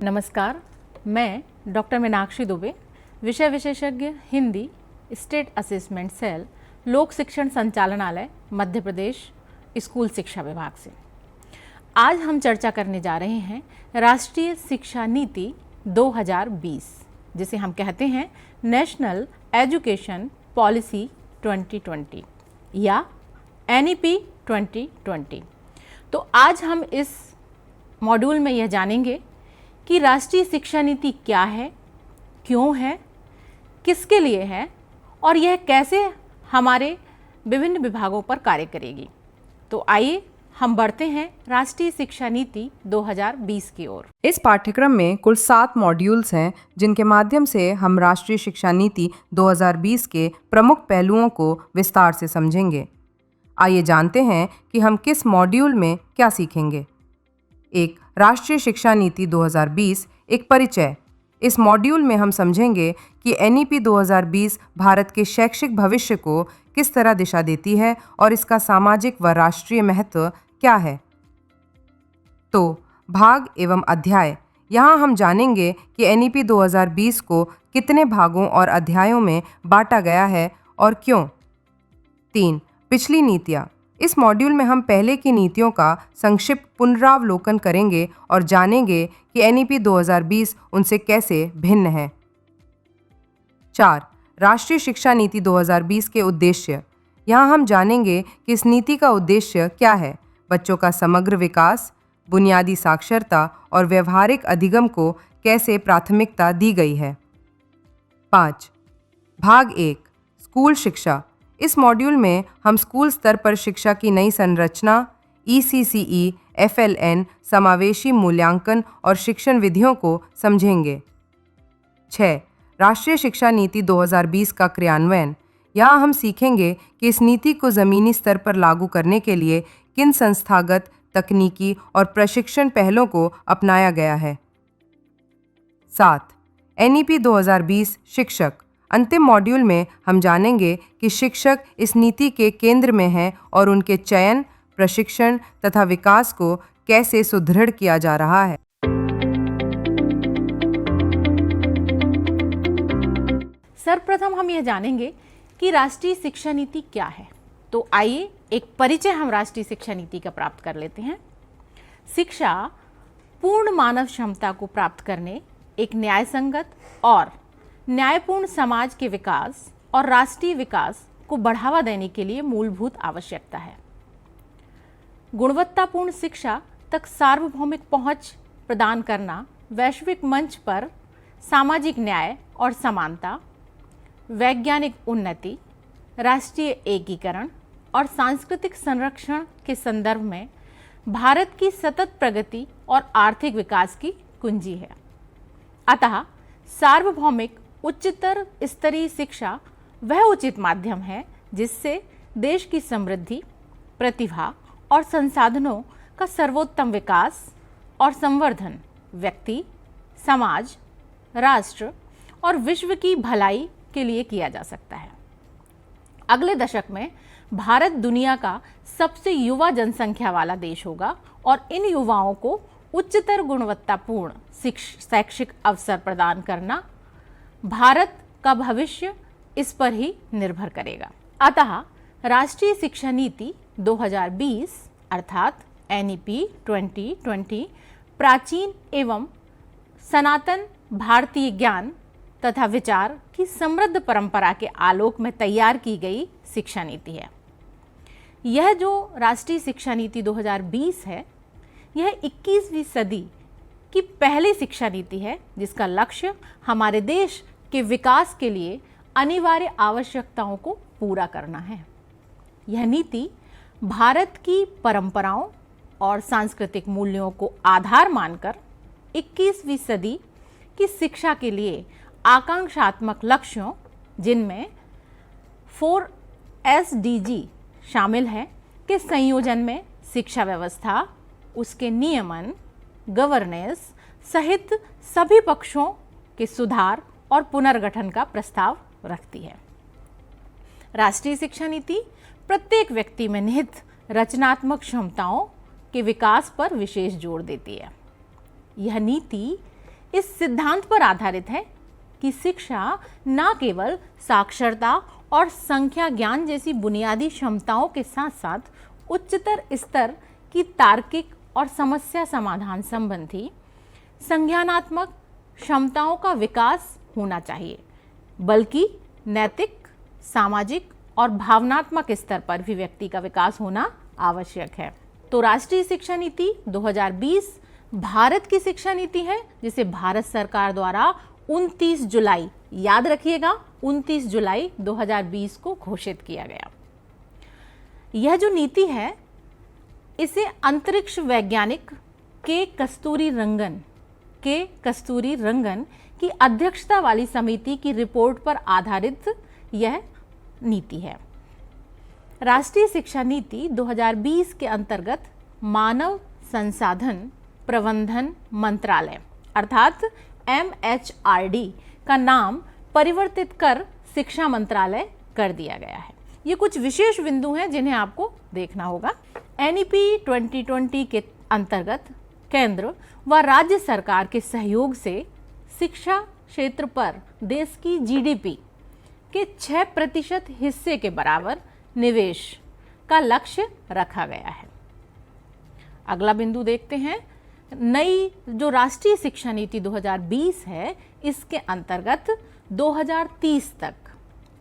नमस्कार, मैं डॉक्टर मीनाक्षी दुबे, विषय विशेषज्ञ हिंदी, स्टेट असेसमेंट सेल, लोक शिक्षण संचालनालय, मध्य प्रदेश, स्कूल शिक्षा विभाग से। आज हम चर्चा करने जा रहे हैं राष्ट्रीय शिक्षा नीति 2020, जिसे हम कहते हैं नेशनल एजुकेशन पॉलिसी 2020 या NEP 2020। तो आज हम इस मॉड्यूल में यह जानेंगे कि राष्ट्रीय शिक्षा नीति क्या है, क्यों है, किसके लिए है और यह कैसे हमारे विभिन्न विभागों पर कार्य करेगी। तो आइए हम बढ़ते हैं राष्ट्रीय शिक्षा नीति 2020 की ओर। इस पाठ्यक्रम में कुल 7 मॉड्यूल्स हैं, जिनके माध्यम से हम राष्ट्रीय शिक्षा नीति 2020 के प्रमुख पहलुओं को विस्तार से समझेंगे। आइए जानते हैं कि हम किस मॉड्यूल में क्या सीखेंगे। एक, राष्ट्रीय शिक्षा नीति 2020 एक परिचय। इस मॉड्यूल में हम समझेंगे कि NEP 2020 भारत के शैक्षिक भविष्य को किस तरह दिशा देती है और इसका सामाजिक व राष्ट्रीय महत्व क्या है। तो भाग एवं अध्याय, यहाँ हम जानेंगे कि NEP 2020 को कितने भागों और अध्यायों में बांटा गया है और क्यों। 3, पिछली नीतियाँ। इस मॉड्यूल में हम पहले की नीतियों का संक्षिप्त पुनरावलोकन करेंगे और जानेंगे कि NEP 2020 उनसे कैसे भिन्न है। 4, राष्ट्रीय शिक्षा नीति 2020 के उद्देश्य। यहाँ हम जानेंगे कि इस नीति का उद्देश्य क्या है। बच्चों का समग्र विकास, बुनियादी साक्षरता और व्यवहारिक अधिगम को कैसे प्राथमिकता दी गई है। 5, भाग 1, स्कूल शिक्षा। इस मॉड्यूल में हम स्कूल स्तर पर शिक्षा की नई संरचना, ECCE, FLN, समावेशी मूल्यांकन और शिक्षण विधियों को समझेंगे। 6, राष्ट्रीय शिक्षा नीति 2020 का क्रियान्वयन। यहाँ हम सीखेंगे कि इस नीति को ज़मीनी स्तर पर लागू करने के लिए किन संस्थागत, तकनीकी और प्रशिक्षण पहलों को अपनाया गया है। 7, NEP 2020 शिक्षक। अंतिम मॉड्यूल में हम जानेंगे कि शिक्षक इस नीति के केंद्र में हैं और उनके चयन, प्रशिक्षण तथा विकास को कैसे सुदृढ़ किया जा रहा है। सर्वप्रथम हम यह जानेंगे कि राष्ट्रीय शिक्षा नीति क्या है। तो आइए एक परिचय हम राष्ट्रीय शिक्षा नीति का प्राप्त कर लेते हैं। शिक्षा पूर्ण मानव क्षमता को प्राप्त करने, एक न्यायसंगत और न्यायपूर्ण समाज के विकास और राष्ट्रीय विकास को बढ़ावा देने के लिए मूलभूत आवश्यकता है। गुणवत्तापूर्ण शिक्षा तक सार्वभौमिक पहुंच प्रदान करना, वैश्विक मंच पर सामाजिक न्याय और समानता, वैज्ञानिक उन्नति, राष्ट्रीय एकीकरण और सांस्कृतिक संरक्षण के संदर्भ में भारत की सतत प्रगति और आर्थिक विकास की कुंजी है। अतः सार्वभौमिक उच्चतर स्तरीय शिक्षा वह उचित माध्यम है जिससे देश की समृद्धि, प्रतिभा और संसाधनों का सर्वोत्तम विकास और संवर्धन व्यक्ति, समाज, राष्ट्र और विश्व की भलाई के लिए किया जा सकता है। अगले दशक में भारत दुनिया का सबसे युवा जनसंख्या वाला देश होगा और इन युवाओं को उच्चतर गुणवत्तापूर्ण शैक्षिक अवसर प्रदान करना, भारत का भविष्य इस पर ही निर्भर करेगा। अतः राष्ट्रीय शिक्षा नीति 2020 अर्थात NEP 2020 प्राचीन एवं सनातन भारतीय ज्ञान तथा विचार की समृद्ध परंपरा के आलोक में तैयार की गई शिक्षा नीति है। यह जो राष्ट्रीय शिक्षा नीति 2020 है, यह 21वीं सदी की पहली शिक्षा नीति है जिसका लक्ष्य हमारे देश के विकास के लिए अनिवार्य आवश्यकताओं को पूरा करना है। यह नीति भारत की परंपराओं और सांस्कृतिक मूल्यों को आधार मानकर 21वीं सदी की शिक्षा के लिए आकांक्षात्मक लक्ष्यों, जिनमें 4 SDG शामिल है, के संयोजन में शिक्षा व्यवस्था, उसके नियमन, गवर्नेंस सहित सभी पक्षों के सुधार और पुनर्गठन का प्रस्ताव रखती है। राष्ट्रीय शिक्षा नीति प्रत्येक व्यक्ति में निहित रचनात्मक क्षमताओं के विकास पर विशेष जोर देती है। यह नीति इस सिद्धांत पर आधारित है कि शिक्षा न केवल साक्षरता और संख्या ज्ञान जैसी बुनियादी क्षमताओं के साथ साथ उच्चतर स्तर की तार्किक और समस्या समाधान संबंधी संज्ञानात्मक क्षमताओं का विकास होना चाहिए, बल्कि नैतिक, सामाजिक और भावनात्मक स्तर पर भी व्यक्ति का विकास होना आवश्यक है। तो राष्ट्रीय शिक्षा नीति 2020 भारत की शिक्षा नीति है, जिसे भारत सरकार द्वारा 29 जुलाई, याद रखिएगा 29 जुलाई 2020 को घोषित किया गया। यह जो नीति है इसे अंतरिक्ष वैज्ञानिक के कस्तूरी रंगन की अध्यक्षता वाली समिति की रिपोर्ट पर आधारित यह नीति है। राष्ट्रीय शिक्षा नीति 2020 के अंतर्गत मानव संसाधन प्रबंधन मंत्रालय अर्थात MHRD का नाम परिवर्तित कर शिक्षा मंत्रालय कर दिया गया है। ये कुछ विशेष बिंदु हैं जिन्हें आपको देखना होगा। NEP 2020 के अंतर्गत केंद्र व राज्य सरकार के सहयोग से शिक्षा क्षेत्र पर देश की GDP के 6% हिस्से के बराबर निवेश का लक्ष्य रखा गया है। अगला बिंदु देखते हैं। नई जो राष्ट्रीय शिक्षा नीति 2020 है, इसके अंतर्गत 2030 तक,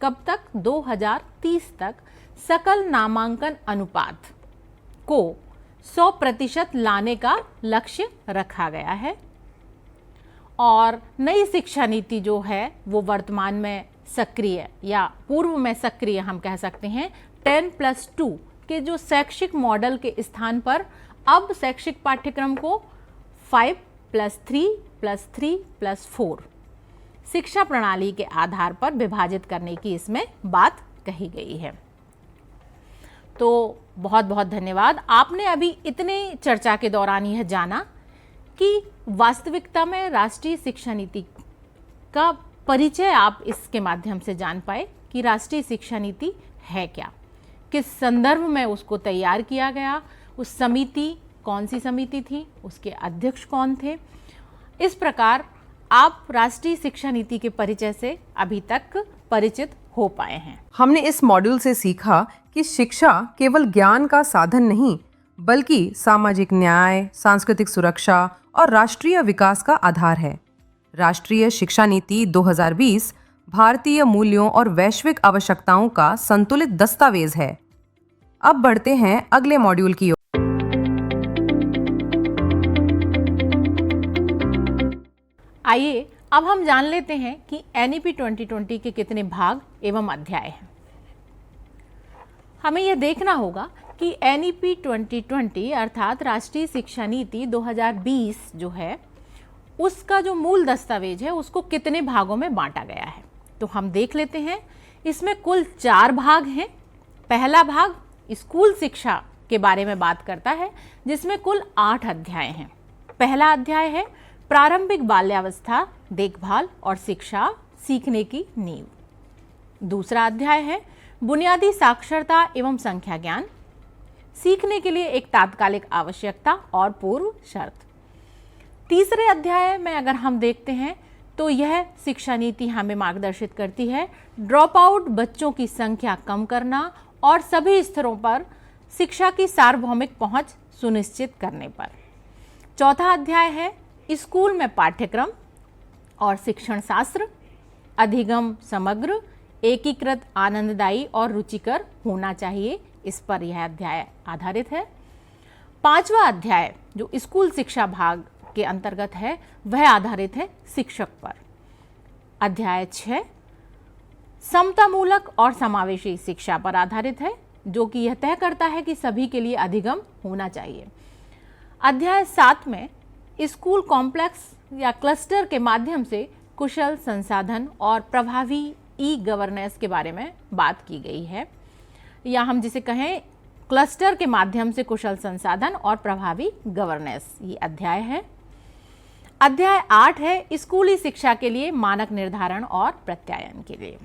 कब तक? 2030 तक सकल नामांकन अनुपात को 100% लाने का लक्ष्य रखा गया है। और नई शिक्षा नीति जो है वो वर्तमान में सक्रिय या पूर्व में सक्रिय हम कह सकते हैं 10+2 के जो शैक्षिक मॉडल के स्थान पर अब शैक्षिक पाठ्यक्रम को 5+3+3+4 शिक्षा प्रणाली के आधार पर विभाजित करने की इसमें बात कही गई है। तो बहुत बहुत धन्यवाद। आपने अभी इतने चर्चा के दौरान यह जाना कि वास्तविकता में राष्ट्रीय शिक्षा नीति का परिचय आप इसके माध्यम से जान पाए कि राष्ट्रीय शिक्षा नीति है क्या, किस संदर्भ में उसको तैयार किया गया, उस समिति कौन सी समिति थी, उसके अध्यक्ष कौन थे। इस प्रकार आप राष्ट्रीय शिक्षा नीति के परिचय से अभी तक परिचित हो पाए हैं। हमने इस मॉड्यूल से सीखा कि शिक्षा केवल ज्ञान का साधन नहीं, बल्कि सामाजिक न्याय, सांस्कृतिक सुरक्षा और राष्ट्रीय विकास का आधार है। राष्ट्रीय शिक्षा नीति 2020 भारतीय मूल्यों और वैश्विक आवश्यकताओं का संतुलित दस्तावेज है। अब बढ़ते हैं अगले मॉड्यूल की ओर। आइए अब हम जान लेते हैं कि NEP 2020 के कितने भाग एवं अध्याय हैं। हमें यह देखना होगा कि NEP 2020 अर्थात राष्ट्रीय शिक्षा नीति 2020 जो है उसका जो मूल दस्तावेज है उसको कितने भागों में बांटा गया है। तो हम देख लेते हैं। इसमें कुल 4 भाग हैं। पहला भाग स्कूल शिक्षा के बारे में बात करता है, जिसमें कुल 8 अध्याय हैं। पहला अध्याय है प्रारंभिक बाल्यावस्था, देखभाल और शिक्षा, सीखने की नींव। दूसरा अध्याय है बुनियादी साक्षरता एवं संख्या ज्ञान, सीखने के लिए एक तात्कालिक आवश्यकता और पूर्व शर्त। तीसरे अध्याय में अगर हम देखते हैं तो यह शिक्षा नीति हमें मार्गदर्शित करती है ड्रॉप आउट बच्चों की संख्या कम करना और सभी स्तरों पर शिक्षा की सार्वभौमिक पहुंच सुनिश्चित करने पर। चौथा अध्याय है स्कूल में पाठ्यक्रम और शिक्षण शास्त्र, अधिगम समग्र, एकीकृत, आनंददायी और रुचिकर होना चाहिए। इस पर यह अध्याय आधारित है। पांचवा अध्याय जो स्कूल शिक्षा भाग के अंतर्गत है वह आधारित है शिक्षक पर। अध्याय 6 समतामूलक और समावेशी शिक्षा पर आधारित है, जो कि यह तय करता है कि सभी के लिए अधिगम होना चाहिए। अध्याय 7 में स्कूल कॉम्प्लेक्स या क्लस्टर के माध्यम से कुशल संसाधन और प्रभावी ई-गवर्नेंस के बारे में बात की गई है, या हम जिसे कहें क्लस्टर के माध्यम से कुशल संसाधन और प्रभावी गवर्नेंस, ये अध्याय है। अध्याय 8 है स्कूली शिक्षा के लिए मानक निर्धारण और प्रत्यायन के लिए।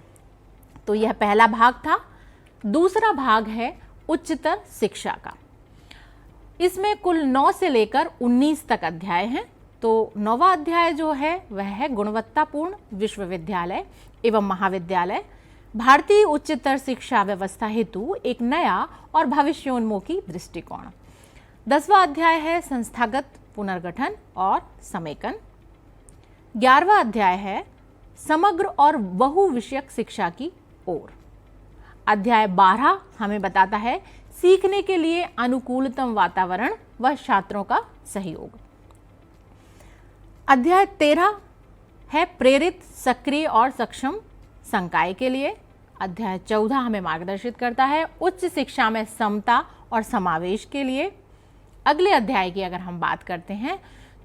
तो यह पहला भाग था। दूसरा भाग है उच्चतर शिक्षा का। इसमें कुल 9 से लेकर 19 तक अध्याय हैं। तो 9वां अध्याय जो है वह है गुणवत्तापूर्ण विश्वविद्यालय एवं महाविद्यालय, भारतीय उच्चतर शिक्षा व्यवस्था हेतु एक नया और भविष्योन्मुखी दृष्टिकोण। 10वां अध्याय है संस्थागत पुनर्गठन और समेकन। 11वां अध्याय है समग्र और बहुविषयक शिक्षा की ओर। अध्याय 12 हमें बताता है सीखने के लिए अनुकूलतम वातावरण व छात्रों का सहयोग। अध्याय 13 है प्रेरित, सक्रिय और सक्षम संकाय के लिए। अध्याय 14 हमें मार्गदर्शित करता है उच्च शिक्षा में समता और समावेश के लिए। अगले अध्याय की अगर हम बात करते हैं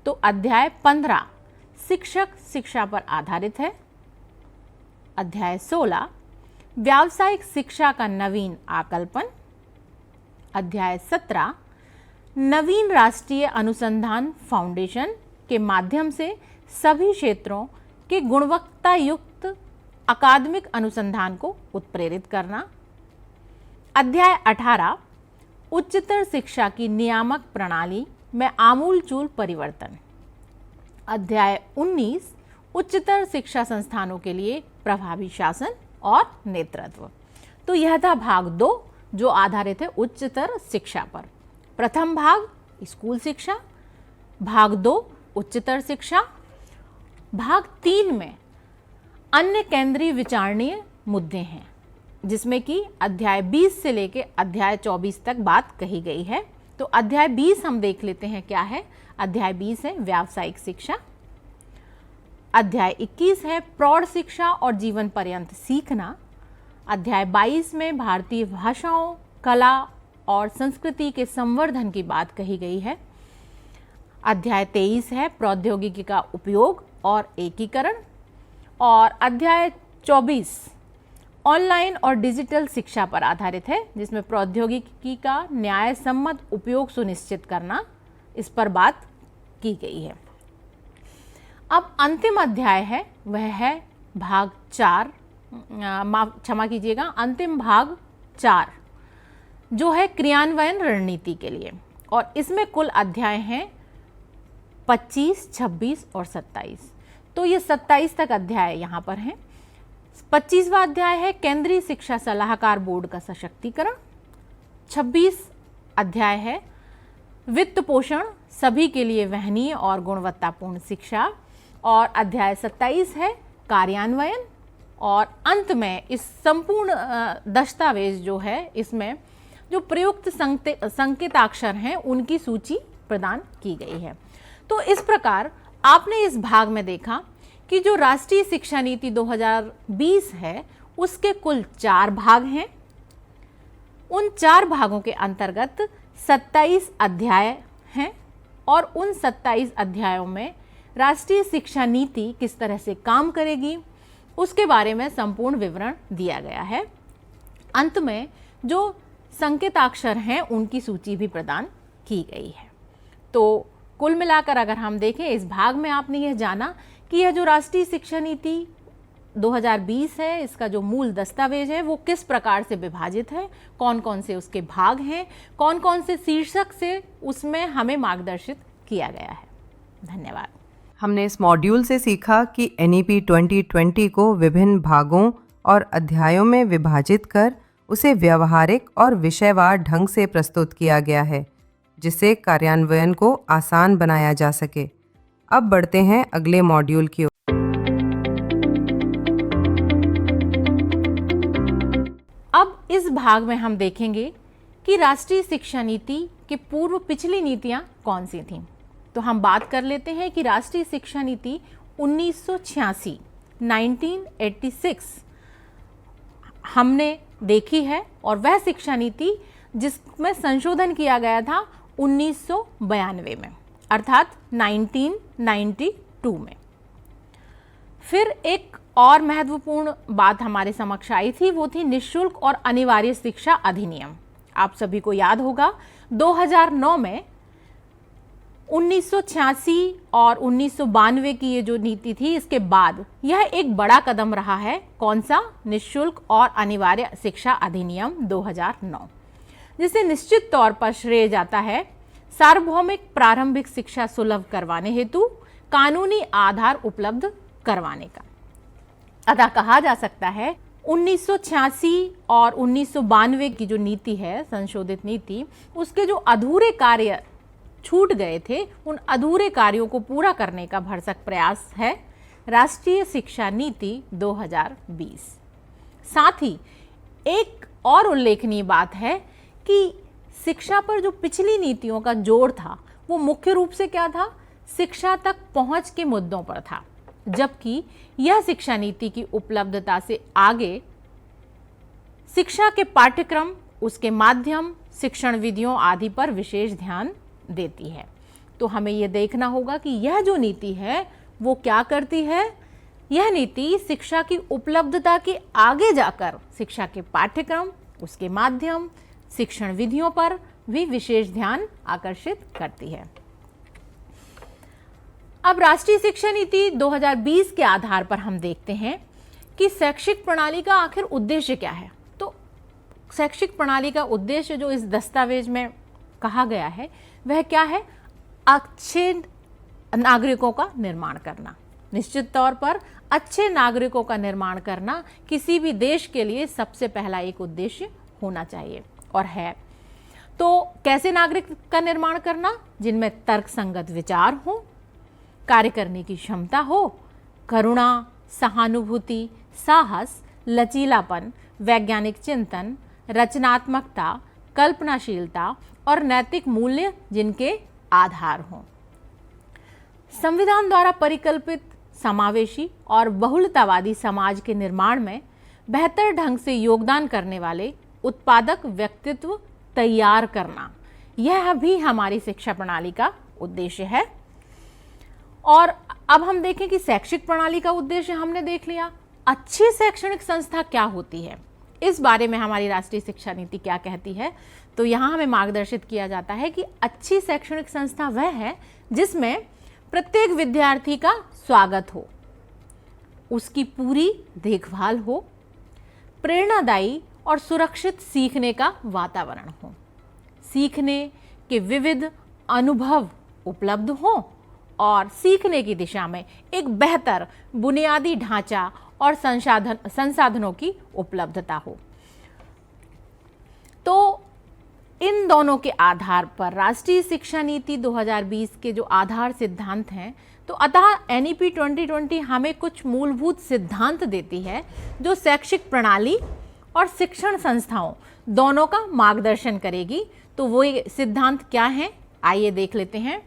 तो अध्याय 15 शिक्षक शिक्षा पर आधारित है। अध्याय 16 व्यावसायिक शिक्षा का नवीन आकल्पन। अध्याय 17 नवीन राष्ट्रीय अनुसंधान फाउंडेशन के माध्यम से सभी क्षेत्रों के गुणवत्ता युक्त अकादमिक अनुसंधान को उत्प्रेरित करना। अध्याय 18 उच्चतर शिक्षा की नियामक प्रणाली में आमूलचूल परिवर्तन। अध्याय 19 उच्चतर शिक्षा संस्थानों के लिए प्रभावी शासन और नेतृत्व। तो यह था भाग 2 जो आधारित है उच्चतर शिक्षा पर। प्रथम भाग स्कूल शिक्षा, भाग 2 उच्चतर शिक्षा, भाग 3 में अन्य केंद्रीय विचारणीय मुद्दे हैं जिसमें कि अध्याय 20 से लेकर अध्याय 24 तक बात कही गई है। तो अध्याय 20 हम देख लेते हैं क्या है। अध्याय 20 है व्यावसायिक शिक्षा। अध्याय 21 है प्रौढ़ शिक्षा और जीवन पर्यंत सीखना। अध्याय 22 में भारतीय भाषाओं, कला और संस्कृति के संवर्धन की बात कही गई है। अध्याय 23 है प्रौद्योगिकी का उपयोग और एकीकरण। और अध्याय 24 ऑनलाइन और डिजिटल शिक्षा पर आधारित है जिसमें प्रौद्योगिकी का न्याय सम्मत उपयोग सुनिश्चित करना, इस पर बात की गई है। अब अंतिम अध्याय है वह है भाग 4, क्षमा कीजिएगा, अंतिम भाग 4 जो है क्रियान्वयन रणनीति के लिए। और इसमें कुल अध्याय हैं 25, 26 और 27। तो ये 27 तक अध्याय यहाँ पर हैं। 25वां अध्याय है केंद्रीय शिक्षा सलाहकार बोर्ड का सशक्तिकरण। 26 अध्याय है वित्त पोषण सभी के लिए वहनीय और गुणवत्तापूर्ण शिक्षा। और अध्याय 27 है कार्यान्वयन। और अंत में इस संपूर्ण दस्तावेज जो है इसमें जो प्रयुक्त संकेताक्षर हैं उनकी सूची प्रदान की गई है। तो इस प्रकार आपने इस भाग में देखा कि जो राष्ट्रीय शिक्षा नीति 2020 है उसके कुल 4 भाग हैं। उन 4 भागों के अंतर्गत 27 अध्याय हैं और उन 27 अध्यायों में राष्ट्रीय शिक्षा नीति किस तरह से काम करेगी उसके बारे में संपूर्ण विवरण दिया गया है। अंत में जो संकेताक्षर हैं उनकी सूची भी प्रदान की गई है। तो कुल मिलाकर अगर हम देखें इस भाग में आपने यह जाना कि यह जो राष्ट्रीय शिक्षा नीति 2020 है इसका जो मूल दस्तावेज है वो किस प्रकार से विभाजित है, कौन कौन से उसके भाग हैं, कौन कौन से शीर्षक से उसमें हमें मार्गदर्शित किया गया है। धन्यवाद। हमने इस मॉड्यूल से सीखा कि NEP 2020 को विभिन्न भागों और अध्यायों में विभाजित कर उसे व्यवहारिक और विषयवार ढंग से प्रस्तुत किया गया है जिससे कार्यान्वयन को आसान बनाया जा सके। अब बढ़ते हैं अगले मॉड्यूल की ओर। अब इस भाग में हम देखेंगे कि राष्ट्रीय शिक्षा नीति के पूर्व पिछली नीतियां कौन सी थीं। तो हम बात कर लेते हैं कि राष्ट्रीय शिक्षा नीति 1986 हमने देखी है और वह शिक्षा नीति जिसमें संशोधन किया गया था 1992 में अर्थात 1992 में। फिर एक और महत्वपूर्ण बात हमारे समक्ष आई थी वो थी निःशुल्क और अनिवार्य शिक्षा अधिनियम। आप सभी को याद होगा 2009 में 1986 और 1992 की ये जो नीति थी इसके बाद यह एक बड़ा कदम रहा है। कौन सा? निःशुल्क और अनिवार्य शिक्षा अधिनियम 2009, जिसे निश्चित तौर पर श्रेय जाता है सार्वभौमिक प्रारंभिक शिक्षा सुलभ करवाने हेतु कानूनी आधार उपलब्ध करवाने का। अतः कहा जा सकता है 1986 और 1992 की जो नीति है, संशोधित नीति, उसके जो अधूरे कार्य छूट गए थे, उन अधूरे कार्यों को पूरा करने का भरसक प्रयास है राष्ट्रीय शिक्षा नीति 2020। साथ ही एक और उल्लेखनीय बात है कि शिक्षा पर जो पिछली नीतियों का जोर था वो मुख्य रूप से क्या था, शिक्षा तक पहुंच के मुद्दों पर था, जबकि यह शिक्षा नीति की उपलब्धता से आगे शिक्षा के पाठ्यक्रम, उसके माध्यम, शिक्षण विधियों आदि पर विशेष ध्यान देती है। तो हमें यह देखना होगा कि यह जो नीति है वो क्या करती है। यह नीति शिक्षा की उपलब्धता के आगे जाकर शिक्षा के पाठ्यक्रम, उसके माध्यम, शिक्षण विधियों पर भी विशेष ध्यान आकर्षित करती है। अब राष्ट्रीय शिक्षा नीति 2020 के आधार पर हम देखते हैं कि शैक्षिक प्रणाली का आखिर उद्देश्य क्या है। तो शैक्षिक प्रणाली का उद्देश्य जो इस दस्तावेज में कहा गया है वह क्या है, अच्छे नागरिकों का निर्माण करना। निश्चित तौर पर अच्छे नागरिकों का निर्माण करना किसी भी देश के लिए सबसे पहला एक उद्देश्य होना चाहिए और है। तो कैसे नागरिक का निर्माण करना, जिनमें तर्कसंगत विचार हो, कार्य करने की क्षमता हो, करुणा, सहानुभूति, साहस, लचीलापन, वैज्ञानिक चिंतन, रचनात्मकता, कल्पनाशीलता और नैतिक मूल्य जिनके आधार हों। संविधान द्वारा परिकल्पित समावेशी और बहुलतावादी समाज के निर्माण में बेहतर ढंग से योगदान करने वाले उत्पादक व्यक्तित्व तैयार करना, यह भी हमारी शिक्षा प्रणाली का उद्देश्य है। और अब हम देखें कि शैक्षिक प्रणाली का उद्देश्य हमने देख लिया। अच्छी शैक्षणिक संस्था क्या होती है, इस बारे में हमारी राष्ट्रीय शिक्षा नीति क्या कहती है। तो यहाँ हमें मार्गदर्शित किया जाता है कि अच्छी शैक्षणिक संस्था वह है जिसमें प्रत्येक विद्यार्थी का स्वागत हो, उसकी पूरी देखभाल हो, प्रेरणादायी और सुरक्षित सीखने का वातावरण हो, सीखने के विविध अनुभव उपलब्ध हो और सीखने की दिशा में एक बेहतर बुनियादी ढांचा और संसाधनों की उपलब्धता हो। तो इन दोनों के आधार पर राष्ट्रीय शिक्षा नीति 2020 के जो आधार सिद्धांत हैं, तो अतः NEP 2020 हमें कुछ मूलभूत सिद्धांत देती है जो शैक्षिक प्रणाली और शिक्षण संस्थाओं दोनों का मार्गदर्शन करेगी। तो वो सिद्धांत क्या हैं, आइए देख लेते हैं।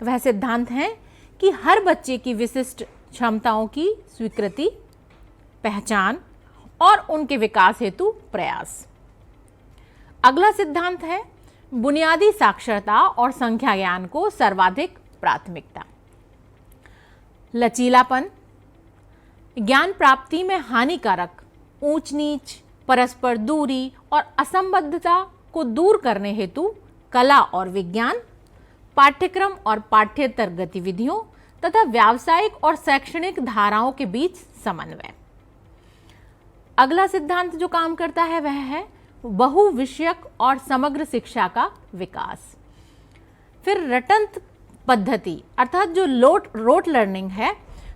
वह सिद्धांत हैं कि हर बच्चे की विशिष्ट क्षमताओं की स्वीकृति, पहचान और उनके विकास हेतु प्रयास। अगला सिद्धांत है बुनियादी साक्षरता और संख्या ज्ञान को सर्वाधिक प्राथमिकता। लचीलापन, ज्ञान प्राप्ति में हानिकारक ऊंच नीच, परस्पर दूरी और असंबद्धता को दूर करने हेतु कला और विज्ञान, पाठ्यक्रम और पाठ्येतर गतिविधियों तथा व्यावसायिक और शैक्षणिक धाराओं के बीच समन्वय। अगला सिद्धांत जो काम करता है वह है बहुविषयक और समग्र शिक्षा का विकास। फिर रटंत पद्धति अर्थात जो रोट लर्निंग है,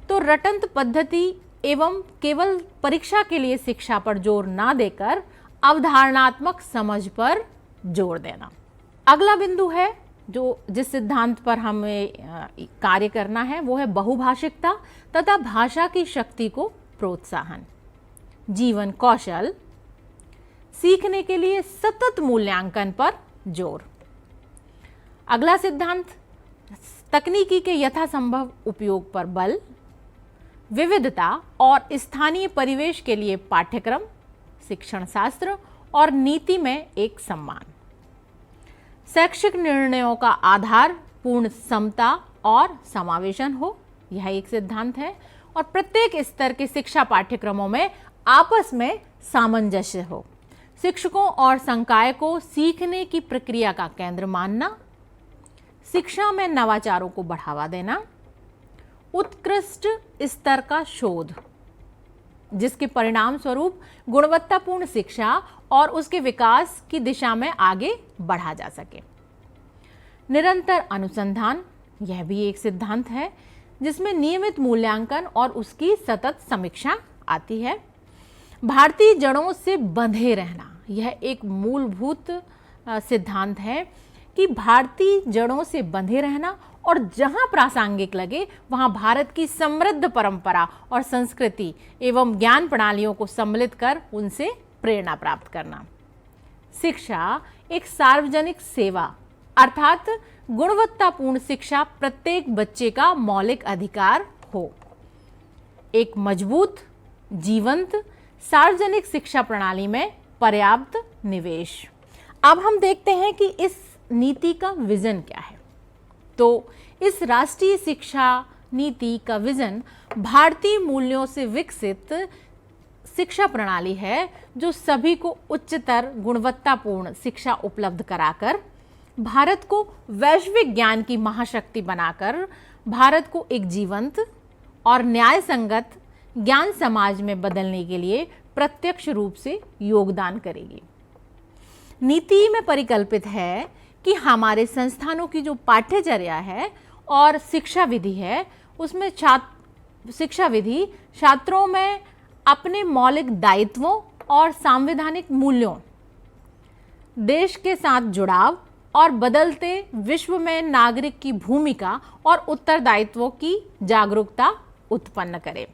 तो रटंत पद्धति एवं केवल परीक्षा के लिए शिक्षा पर जोर ना देकर अवधारणात्मक समझ पर जोर देना। अगला बिंदु है जो जिस सिद्धांत पर हमें कार्य करना है वो है बहुभाषिकता तथा भाषा की शक्ति को प्रोत्साहन, जीवन कौशल, सीखने के लिए सतत मूल्यांकन पर जोर। अगला सिद्धांत तकनीकी के यथासंभव उपयोग पर बल, विविधता और स्थानीय परिवेश के लिए पाठ्यक्रम, शिक्षण शास्त्र और नीति में एक सम्मान। शैक्षिक निर्णयों का आधार पूर्ण समता और समावेशन हो, यह एक सिद्धांत है। और प्रत्येक स्तर के शिक्षा पाठ्यक्रमों में आपस में सामंजस्य हो, शिक्षकों और संकाय को सीखने की प्रक्रिया का केंद्र मानना, शिक्षा में नवाचारों को बढ़ावा देना, उत्कृष्ट स्तर का शोध जिसके परिणाम स्वरूप गुणवत्तापूर्ण शिक्षा और उसके विकास की दिशा में आगे बढ़ा जा सके। निरंतर अनुसंधान, यह भी एक सिद्धांत है जिसमें नियमित मूल्यांकन और उसकी सतत समीक्षा आती है। भारतीय जड़ों से बंधे रहना, यह एक मूलभूत सिद्धांत है कि भारतीय जड़ों से बंधे रहना और जहां प्रासंगिक लगे वहां भारत की समृद्ध परंपरा और संस्कृति एवं ज्ञान प्रणालियों को सम्मिलित कर उनसे प्रेरणा प्राप्त करना। शिक्षा एक सार्वजनिक सेवा अर्थात गुणवत्तापूर्ण शिक्षा प्रत्येक बच्चे का मौलिक अधिकार हो। एक मजबूत, जीवंत सार्वजनिक शिक्षा प्रणाली में पर्याप्त निवेश। अब हम देखते हैं कि इस नीति का विजन क्या है। तो इस राष्ट्रीय शिक्षा नीति का विजन भारतीय मूल्यों से विकसित शिक्षा प्रणाली है, जो सभी को उच्चतर गुणवत्तापूर्ण शिक्षा उपलब्ध कराकर भारत को वैश्विक ज्ञान की महाशक्ति बनाकर भारत को एक जीवंत और न्याय संगत ज्ञान समाज में बदलने के लिए प्रत्यक्ष रूप से योगदान करेगी। नीति में परिकल्पित है कि हमारे संस्थानों की जो पाठ्यचर्या है और शिक्षा विधि है, उसमें शिक्षा विधि छात्रों में अपने मौलिक दायित्वों और सांवैधानिक मूल्यों, देश के साथ जुड़ाव और बदलते विश्व में नागरिक की भूमिका और उत्तरदायित्वों की जागरूकता उत्पन्न करे।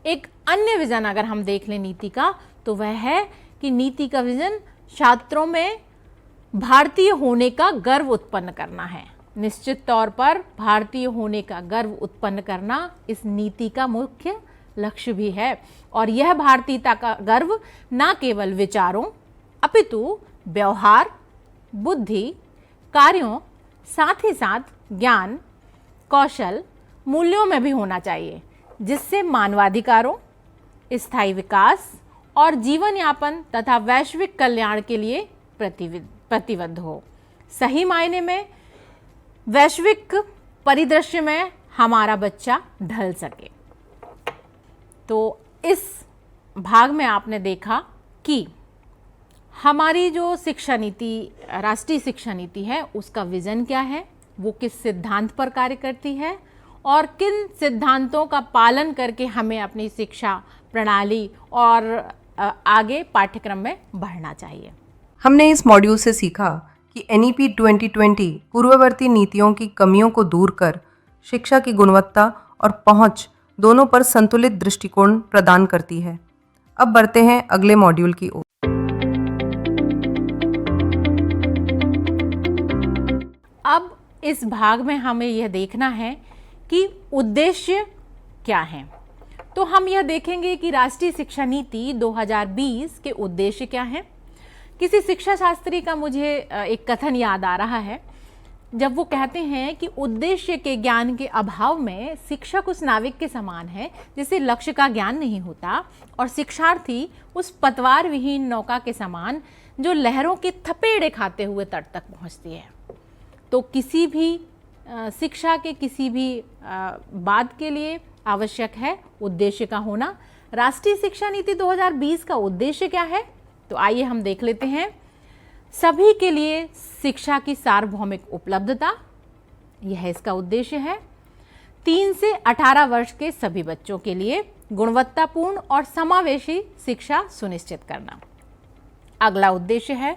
एक अन्य विजन अगर हम देख लें नीति का, तो वह है कि नीति का विजन छात्रों में भारतीय होने का गर्व उत्पन्न करना है। निश्चित तौर पर भारतीय होने का गर्व उत्पन्न करना इस नीति का मुख्य लक्ष्य भी है, और यह भारतीयता का गर्व न केवल विचारों अपितु व्यवहार, बुद्धि, कार्यों, साथ ही साथ ज्ञान, कौशल, मूल्यों में भी होना चाहिए, जिससे मानवाधिकारों, स्थायी विकास और जीवन यापन तथा वैश्विक कल्याण के लिए प्रतिबद्ध हो। सही मायने में वैश्विक परिदृश्य में हमारा बच्चा ढल सके। तो इस भाग में आपने देखा कि हमारी जो शिक्षा नीति, राष्ट्रीय शिक्षा नीति है, उसका विजन क्या है, वो किस सिद्धांत पर कार्य करती है और किन सिद्धांतों का पालन करके हमें अपनी शिक्षा प्रणाली और आगे पाठ्यक्रम में बढ़ना चाहिए। हमने इस मॉड्यूल से सीखा कि NEP 2020 पूर्ववर्ती नीतियों की कमियों को दूर कर शिक्षा की गुणवत्ता और पहुंच दोनों पर संतुलित दृष्टिकोण प्रदान करती है। अब बढ़ते हैं अगले मॉड्यूल की ओर। अब इस भाग में हमें यह देखना है कि उद्देश्य क्या हैं। तो हम यह देखेंगे कि राष्ट्रीय शिक्षा नीति 2020 के उद्देश्य क्या हैं। किसी शिक्षा शास्त्री का मुझे एक कथन याद आ रहा है, जब वो कहते हैं कि उद्देश्य के ज्ञान के अभाव में शिक्षक उस नाविक के समान है जिसे लक्ष्य का ज्ञान नहीं होता, और शिक्षार्थी उस पतवार विहीन नौका के समान जो लहरों के थपेड़े खाते हुए तट तक पहुंचती है। तो किसी भी शिक्षा के किसी भी बात के लिए आवश्यक है उद्देश्य का होना। राष्ट्रीय शिक्षा नीति 2020 का उद्देश्य क्या है, तो आइए हम देख लेते हैं। सभी के लिए शिक्षा की सार्वभौमिक उपलब्धता, यह इसका उद्देश्य है। 3 से 18 वर्ष के सभी बच्चों के लिए गुणवत्तापूर्ण और समावेशी शिक्षा सुनिश्चित करना। अगला उद्देश्य है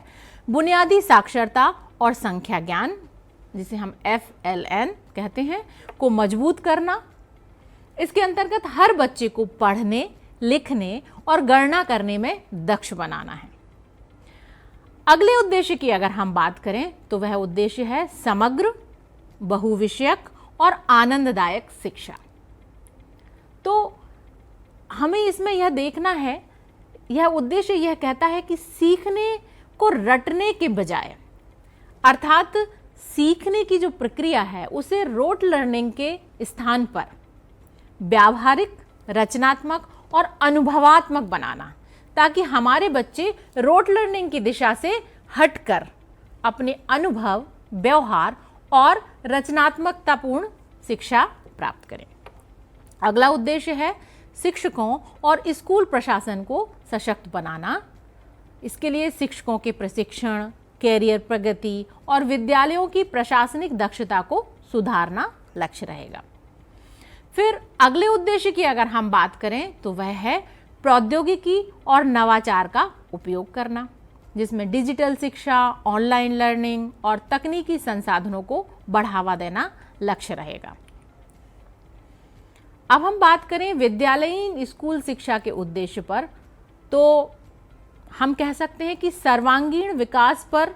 बुनियादी साक्षरता और संख्या ज्ञान, जिसे हम FLN कहते हैं, को मजबूत करना। इसके अंतर्गत हर बच्चे को पढ़ने, लिखने और गणना करने में दक्ष बनाना है। अगले उद्देश्य की अगर हम बात करें तो वह उद्देश्य है समग्र, बहुविषयक और आनंददायक शिक्षा। तो हमें इसमें यह देखना है, यह उद्देश्य यह कहता है कि सीखने को रटने के बजाय, अर्थात सीखने की जो प्रक्रिया है उसे रोट लर्निंग के स्थान पर व्यावहारिक, रचनात्मक और अनुभवात्मक बनाना, ताकि हमारे बच्चे रोट लर्निंग की दिशा से हटकर अपने अनुभव, व्यवहार और रचनात्मकतापूर्ण शिक्षा प्राप्त करें। अगला उद्देश्य है शिक्षकों और स्कूल प्रशासन को सशक्त बनाना। इसके लिए शिक्षकों के प्रशिक्षण, कैरियर प्रगति और विद्यालयों की प्रशासनिक दक्षता को सुधारना लक्ष्य रहेगा। फिर अगले उद्देश्य की अगर हम बात करें तो वह है प्रौद्योगिकी और नवाचार का उपयोग करना, जिसमें डिजिटल शिक्षा, ऑनलाइन लर्निंग और तकनीकी संसाधनों को बढ़ावा देना लक्ष्य रहेगा। अब हम बात करें विद्यालयीन स्कूल शिक्षा के उद्देश्य पर, तो हम कह सकते हैं कि सर्वांगीण विकास पर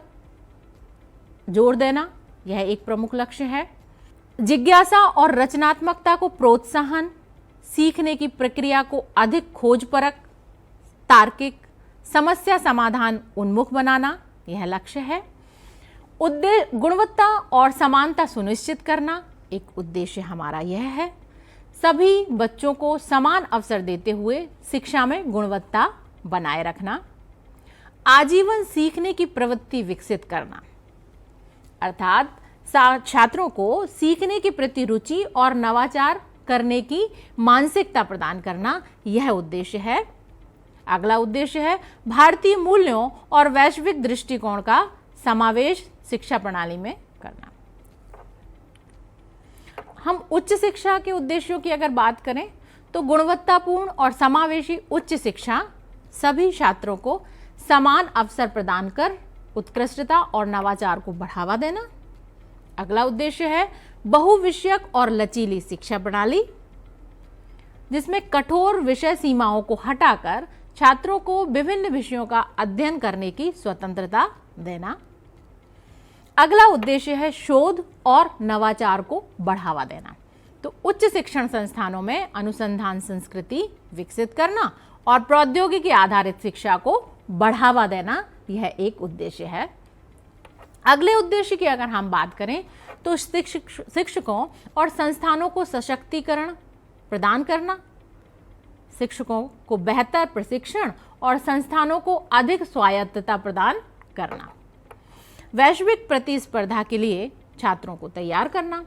जोर देना यह एक प्रमुख लक्ष्य है। जिज्ञासा और रचनात्मकता को प्रोत्साहन, सीखने की प्रक्रिया को अधिक खोजपरक, तार्किक, समस्या समाधान उन्मुख बनाना यह लक्ष्य है। गुणवत्ता और समानता सुनिश्चित करना एक उद्देश्य हमारा यह है। सभी बच्चों को समान अवसर देते हुए शिक्षा में गुणवत्ता बनाए रखना। आजीवन सीखने की प्रवृत्ति विकसित करना, अर्थात छात्रों को सीखने के प्रति रुचि और नवाचार करने की मानसिकता प्रदान करना यह उद्देश्य है। अगला उद्देश्य है भारतीय मूल्यों और वैश्विक दृष्टिकोण का समावेश शिक्षा प्रणाली में करना। हम उच्च शिक्षा के उद्देश्यों की अगर बात करें तो गुणवत्तापूर्ण और समावेशी उच्च शिक्षा सभी छात्रों को समान अवसर प्रदान कर उत्कृष्टता और नवाचार को बढ़ावा देना। अगला उद्देश्य है बहुविषयक और लचीली शिक्षा प्रणाली, जिसमें कठोर विषय सीमाओं को हटाकर छात्रों को विभिन्न विषयों का अध्ययन करने की स्वतंत्रता देना। अगला उद्देश्य है शोध और नवाचार को बढ़ावा देना। तो उच्च शिक्षण संस्थानों में अनुसंधान संस्कृति विकसित करना और प्रौद्योगिकी आधारित शिक्षा को बढ़ावा देना यह एक उद्देश्य है। अगले उद्देश्य की अगर हम बात करें तो शिक्षकों और संस्थानों को सशक्तिकरण प्रदान करना, शिक्षकों को बेहतर प्रशिक्षण और संस्थानों को अधिक स्वायत्तता प्रदान करना, वैश्विक प्रतिस्पर्धा के लिए छात्रों को तैयार करना।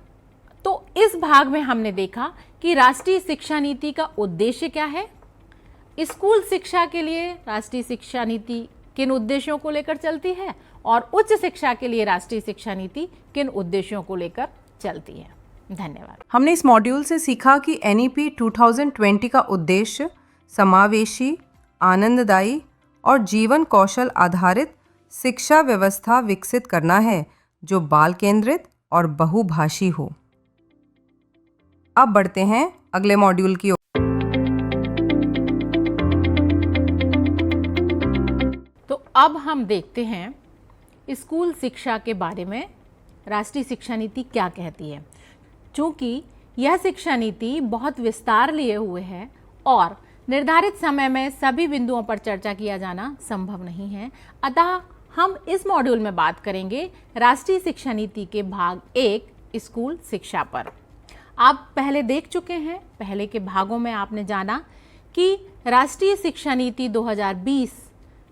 तो इस भाग में हमने देखा कि राष्ट्रीय शिक्षा नीति का उद्देश्य क्या है, स्कूल शिक्षा के लिए राष्ट्रीय शिक्षा नीति किन उद्देश्यों को लेकर चलती है और उच्च शिक्षा के लिए राष्ट्रीय शिक्षा नीति किन उद्देश्यों को लेकर चलती है। धन्यवाद। हमने इस मॉड्यूल से सीखा कि NEP 2020 का उद्देश्य समावेशी, आनंददायी और जीवन कौशल आधारित शिक्षा व्यवस्था विकसित करना है जो बाल केंद्रित और बहुभाषी हो। अब बढ़ते हैं अगले मॉड्यूल की ओर। तो अब हम देखते हैं स्कूल शिक्षा के बारे में राष्ट्रीय शिक्षा नीति क्या कहती है। चूंकि यह शिक्षा नीति बहुत विस्तार लिए हुए है और निर्धारित समय में सभी बिंदुओं पर चर्चा किया जाना संभव नहीं है, अतः हम इस मॉड्यूल में बात करेंगे राष्ट्रीय शिक्षा नीति के भाग 1 स्कूल शिक्षा पर। आप पहले देख चुके हैं, पहले के भागों में आपने जाना कि राष्ट्रीय शिक्षा नीति 2020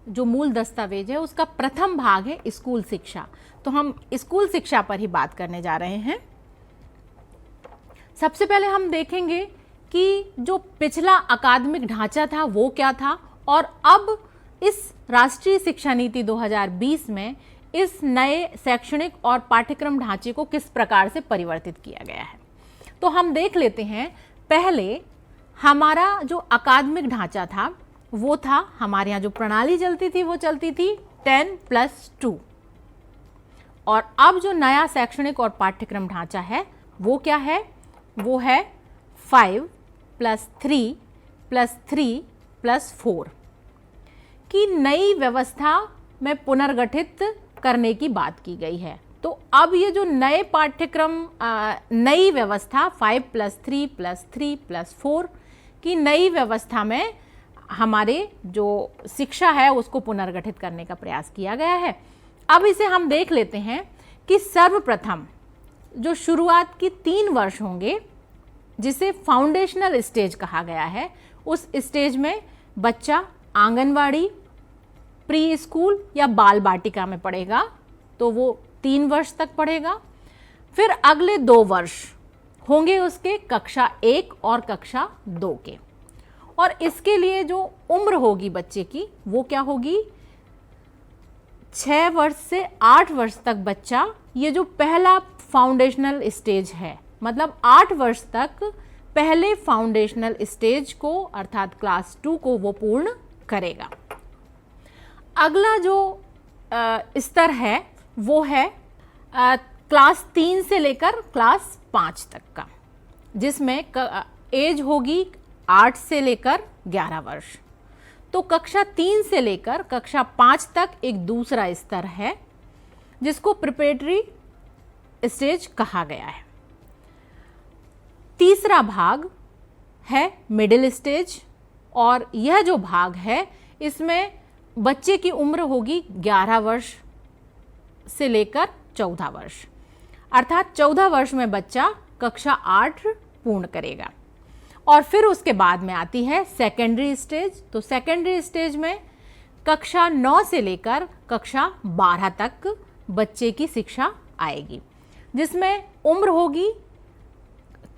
जो मूल दस्तावेज है उसका प्रथम भाग है स्कूल शिक्षा। तो हम स्कूल शिक्षा पर ही बात करने जा रहे हैं। सबसे पहले हम देखेंगे कि जो पिछला अकादमिक ढांचा था वो क्या था और अब इस राष्ट्रीय शिक्षा नीति 2020 में इस नए शैक्षणिक और पाठ्यक्रम ढांचे को किस प्रकार से परिवर्तित किया गया है। तो हम देख लेते हैं, पहले हमारा जो अकादमिक ढांचा था वो था, हमारे यहाँ जो प्रणाली चलती थी वो चलती थी 10+2 और अब जो नया शैक्षणिक और पाठ्यक्रम ढांचा है वो क्या है, वो है 5+3+3+4 की नई व्यवस्था में पुनर्गठित करने की बात की गई है। तो अब ये जो नए पाठ्यक्रम नई व्यवस्था 5+3+3+4 की नई व्यवस्था में हमारे जो शिक्षा है उसको पुनर्गठित करने का प्रयास किया गया है। अब इसे हम देख लेते हैं कि सर्वप्रथम जो शुरुआत की 3 वर्ष होंगे जिसे फाउंडेशनल स्टेज कहा गया है, उस स्टेज में बच्चा आंगनवाड़ी, प्री स्कूल या बाल बाटिका में पढ़ेगा, तो वो 3 वर्ष तक पढ़ेगा। फिर अगले 2 वर्ष होंगे उसके कक्षा 1 और कक्षा 2 के, और इसके लिए जो उम्र होगी बच्चे की वो क्या होगी, 6 वर्ष से 8 वर्ष तक बच्चा, ये जो पहला फाउंडेशनल स्टेज है, मतलब 8 वर्ष तक पहले फाउंडेशनल स्टेज को अर्थात क्लास 2 को वो पूर्ण करेगा। अगला जो स्तर है वो है क्लास 3 से लेकर क्लास 5 तक का, जिसमें एज होगी 8 से लेकर 11 वर्ष। तो कक्षा 3 से लेकर कक्षा 5 तक एक दूसरा स्तर है जिसको प्रिपरेटरी स्टेज कहा गया है। तीसरा भाग है मिडिल स्टेज, और यह जो भाग है इसमें बच्चे की उम्र होगी 11 वर्ष से लेकर 14 वर्ष, अर्थात 14 वर्ष में बच्चा कक्षा 8 पूर्ण करेगा। और फिर उसके बाद में आती है सेकेंडरी स्टेज। तो सेकेंडरी स्टेज में कक्षा 9 से लेकर कक्षा 12 तक बच्चे की शिक्षा आएगी, जिसमें उम्र होगी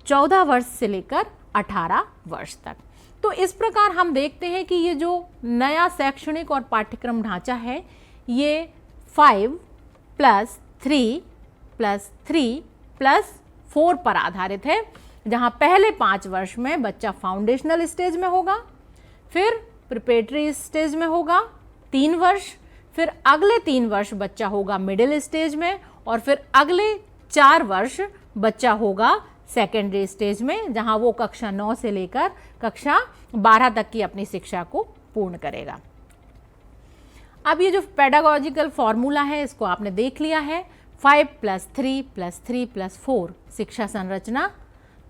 14 वर्ष से लेकर 18 वर्ष तक। तो इस प्रकार हम देखते हैं कि ये जो नया शैक्षणिक और पाठ्यक्रम ढांचा है ये 5 + 3 + 3 + 4 पर आधारित है, जहां पहले 5 वर्ष में बच्चा फाउंडेशनल स्टेज में होगा, फिर प्रिपरेटरी स्टेज में होगा 3 वर्ष, फिर अगले 3 वर्ष बच्चा होगा मिडिल स्टेज में, और फिर अगले 4 वर्ष बच्चा होगा सेकेंडरी स्टेज में, जहां वो कक्षा 9 से लेकर कक्षा 12 तक की अपनी शिक्षा को पूर्ण करेगा। अब ये जो पेडागोजिकल फॉर्मूला है इसको आपने देख लिया है, 5 + 3 + 3 + 4 शिक्षा संरचना।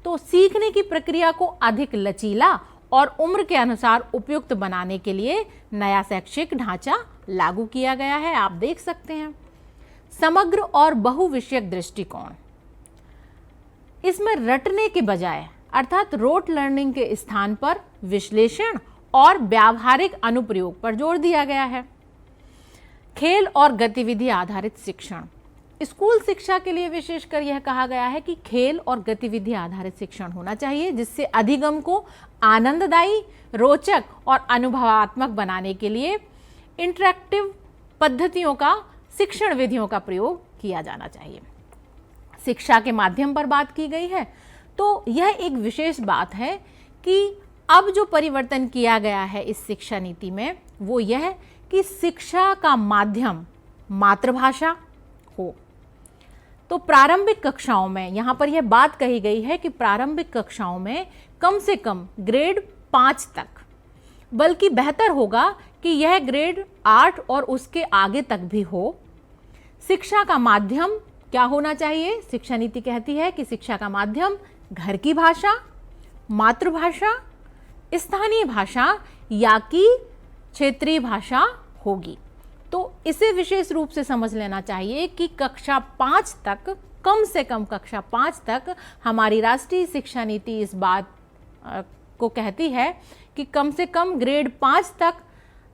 तो सीखने की प्रक्रिया को अधिक लचीला और उम्र के अनुसार उपयुक्त बनाने के लिए नया शैक्षिक ढांचा लागू किया गया है, आप देख सकते हैं। समग्र और बहुविषयक दृष्टिकोण, इसमें रटने के बजाय अर्थात रोट लर्निंग के स्थान पर विश्लेषण और व्यावहारिक अनुप्रयोग पर जोर दिया गया है। खेल और गतिविधि आधारित शिक्षण, स्कूल शिक्षा के लिए विशेषकर यह कहा गया है कि खेल और गतिविधि आधारित शिक्षण होना चाहिए, जिससे अधिगम को आनंददायी, रोचक और अनुभवात्मक बनाने के लिए इंटरैक्टिव पद्धतियों का, शिक्षण विधियों का प्रयोग किया जाना चाहिए। शिक्षा के माध्यम पर बात की गई है, तो यह एक विशेष बात है कि अब जो परिवर्तन किया गया है इस शिक्षा नीति में वो यह कि शिक्षा का माध्यम मातृभाषा हो। तो प्रारंभिक कक्षाओं में यहाँ पर यह बात कही गई है कि प्रारंभिक कक्षाओं में कम से कम ग्रेड 5 तक, बल्कि बेहतर होगा कि यह ग्रेड 8 और उसके आगे तक भी हो। शिक्षा का माध्यम क्या होना चाहिए? शिक्षा नीति कहती है कि शिक्षा का माध्यम घर की भाषा, मातृभाषा, स्थानीय भाषा या कि क्षेत्रीय भाषा होगी। तो इसे विशेष रूप से समझ लेना चाहिए कि कक्षा 5 तक, कम से कम कक्षा 5 तक हमारी राष्ट्रीय शिक्षा नीति इस बात को कहती है कि कम से कम ग्रेड 5 तक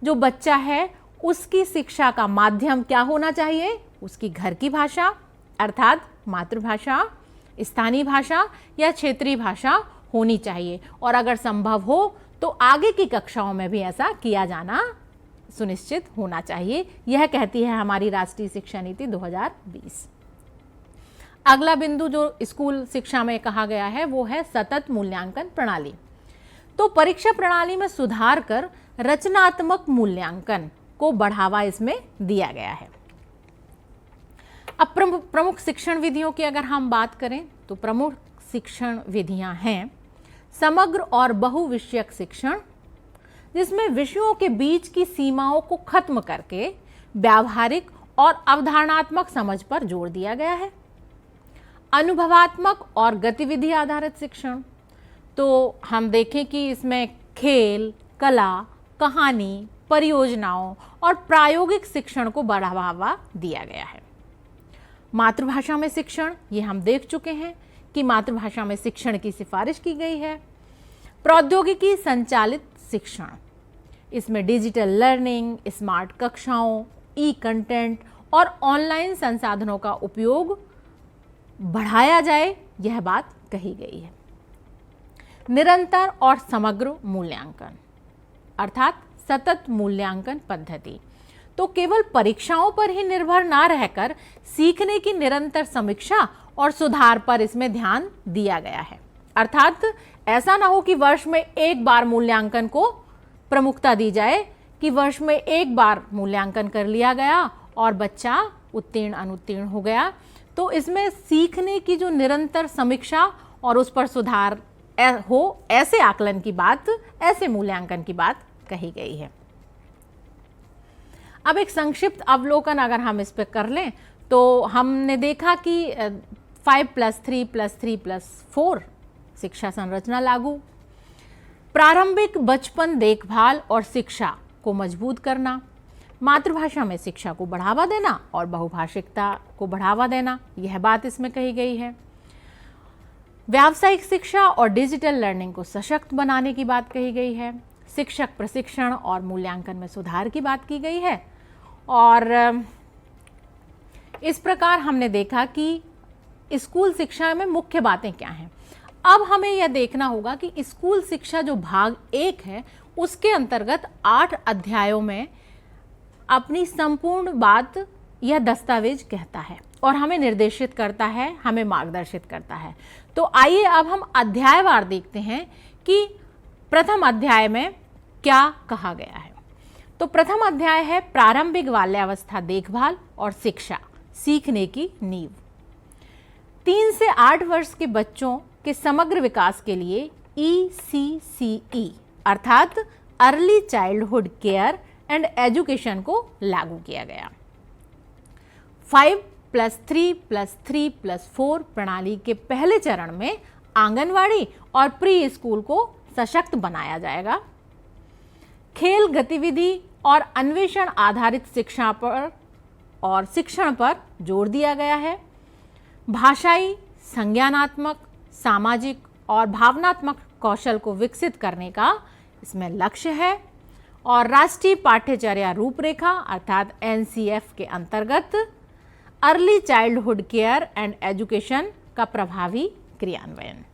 जो बच्चा है उसकी शिक्षा का माध्यम क्या होना चाहिए? उसकी घर की भाषा अर्थात मातृभाषा, स्थानीय भाषा या क्षेत्रीय भाषा होनी चाहिए, और अगर संभव हो तो आगे की कक्षाओं में भी ऐसा किया जाना सुनिश्चित होना चाहिए। यह कहती है हमारी राष्ट्रीय शिक्षा नीति 2020। अगला बिंदु जो स्कूल शिक्षा में कहा गया है वो है सतत मूल्यांकन प्रणाली। तो परीक्षा प्रणाली में सुधार कर रचनात्मक मूल्यांकन को बढ़ावा इसमें दिया गया है। अब प्रमुख शिक्षण विधियों की अगर हम बात करें तो प्रमुख शिक्षण विधियां हैं समग्र और बहुविषयक शिक्षण, जिसमें विषयों के बीच की सीमाओं को खत्म करके व्यावहारिक और अवधारणात्मक समझ पर जोर दिया गया है। अनुभवात्मक और गतिविधि आधारित शिक्षण, तो हम देखें कि इसमें खेल, कला, कहानी, परियोजनाओं और प्रायोगिक शिक्षण को बढ़ावा दिया गया है। मातृभाषा में शिक्षण, ये हम देख चुके हैं कि मातृभाषा में शिक्षण की सिफारिश की गई है। प्रौद्योगिकी संचालित शिक्षण, इसमें डिजिटल लर्निंग, स्मार्ट कक्षाओं, ई कंटेंट और ऑनलाइन संसाधनों का उपयोग बढ़ाया जाए, यह बात कही गई है। निरंतर और समग्र मूल्यांकन अर्थात सतत मूल्यांकन पद्धति, तो केवल परीक्षाओं पर ही निर्भर ना रहकर सीखने की निरंतर समीक्षा और सुधार पर इसमें ध्यान दिया गया है। अर्थात ऐसा ना हो कि वर्ष में एक बार मूल्यांकन को प्रमुखता दी जाए कि वर्ष में एक बार मूल्यांकन कर लिया गया और बच्चा उत्तीर्ण अनुत्तीर्ण हो गया। तो इसमें सीखने की जो निरंतर समीक्षा और उस पर सुधार हो, ऐसे आकलन की बात, ऐसे मूल्यांकन की बात कही गई है। अब एक संक्षिप्त अवलोकन अगर हम इस पर कर लें तो हमने देखा कि 5+3+3+4 शिक्षा संरचना लागू, प्रारंभिक बचपन देखभाल और शिक्षा को मजबूत करना, मातृभाषा में शिक्षा को बढ़ावा देना और बहुभाषिकता को बढ़ावा देना, यह बात इसमें कही गई है। व्यावसायिक शिक्षा और डिजिटल लर्निंग को सशक्त बनाने की बात कही गई है। शिक्षक प्रशिक्षण और मूल्यांकन में सुधार की बात की गई है। और इस प्रकार हमने देखा कि स्कूल शिक्षा में मुख्य बातें क्या हैं। अब हमें यह देखना होगा कि स्कूल शिक्षा जो भाग 1 है उसके अंतर्गत 8 अध्यायों में अपनी संपूर्ण बात यह दस्तावेज कहता है और हमें निर्देशित करता है, हमें मार्गदर्शित करता है। तो आइए अब हम अध्यायवार देखते हैं कि प्रथम अध्याय में क्या कहा गया है। तो प्रथम अध्याय है प्रारंभिक बाल्यावस्था देखभाल और शिक्षा, सीखने की नींव। 3 से 8 वर्ष के बच्चों के समग्र विकास के लिए ECCE अर्थात early childhood care and education को लागू किया गया। 5+3+3+4 प्रणाली के पहले चरण में आंगनवाड़ी और प्री स्कूल को सशक्त बनाया जाएगा। खेल गतिविधि और अन्वेषण आधारित शिक्षा पर और शिक्षण पर जोर दिया गया है। भाषाई, संज्ञानात्मक, सामाजिक और भावनात्मक कौशल को विकसित करने का इसमें लक्ष्य है। और राष्ट्रीय पाठ्यचर्या रूपरेखा अर्थात NCF के अंतर्गत early childhood care and education का प्रभावी क्रियान्वयन।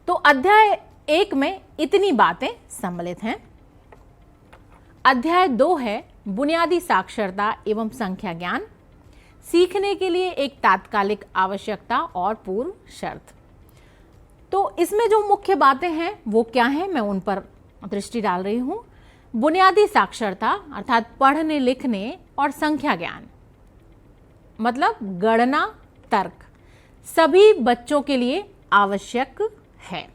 तो अध्याय 1 में इतनी बातें सम्मिलित हैं। अध्याय 2 है बुनियादी साक्षरता एवं संख्या ज्ञान, सीखने के लिए एक तात्कालिक आवश्यकता और पूर्व शर्त। तो इसमें जो मुख्य बातें हैं वो क्या हैं, मैं उन पर दृष्टि डाल रही हूं। बुनियादी साक्षरता अर्थात पढ़ने लिखने और संख्या ज्ञान मतलब गणना, तर्क सभी बच्चों के लिए आवश्यक है।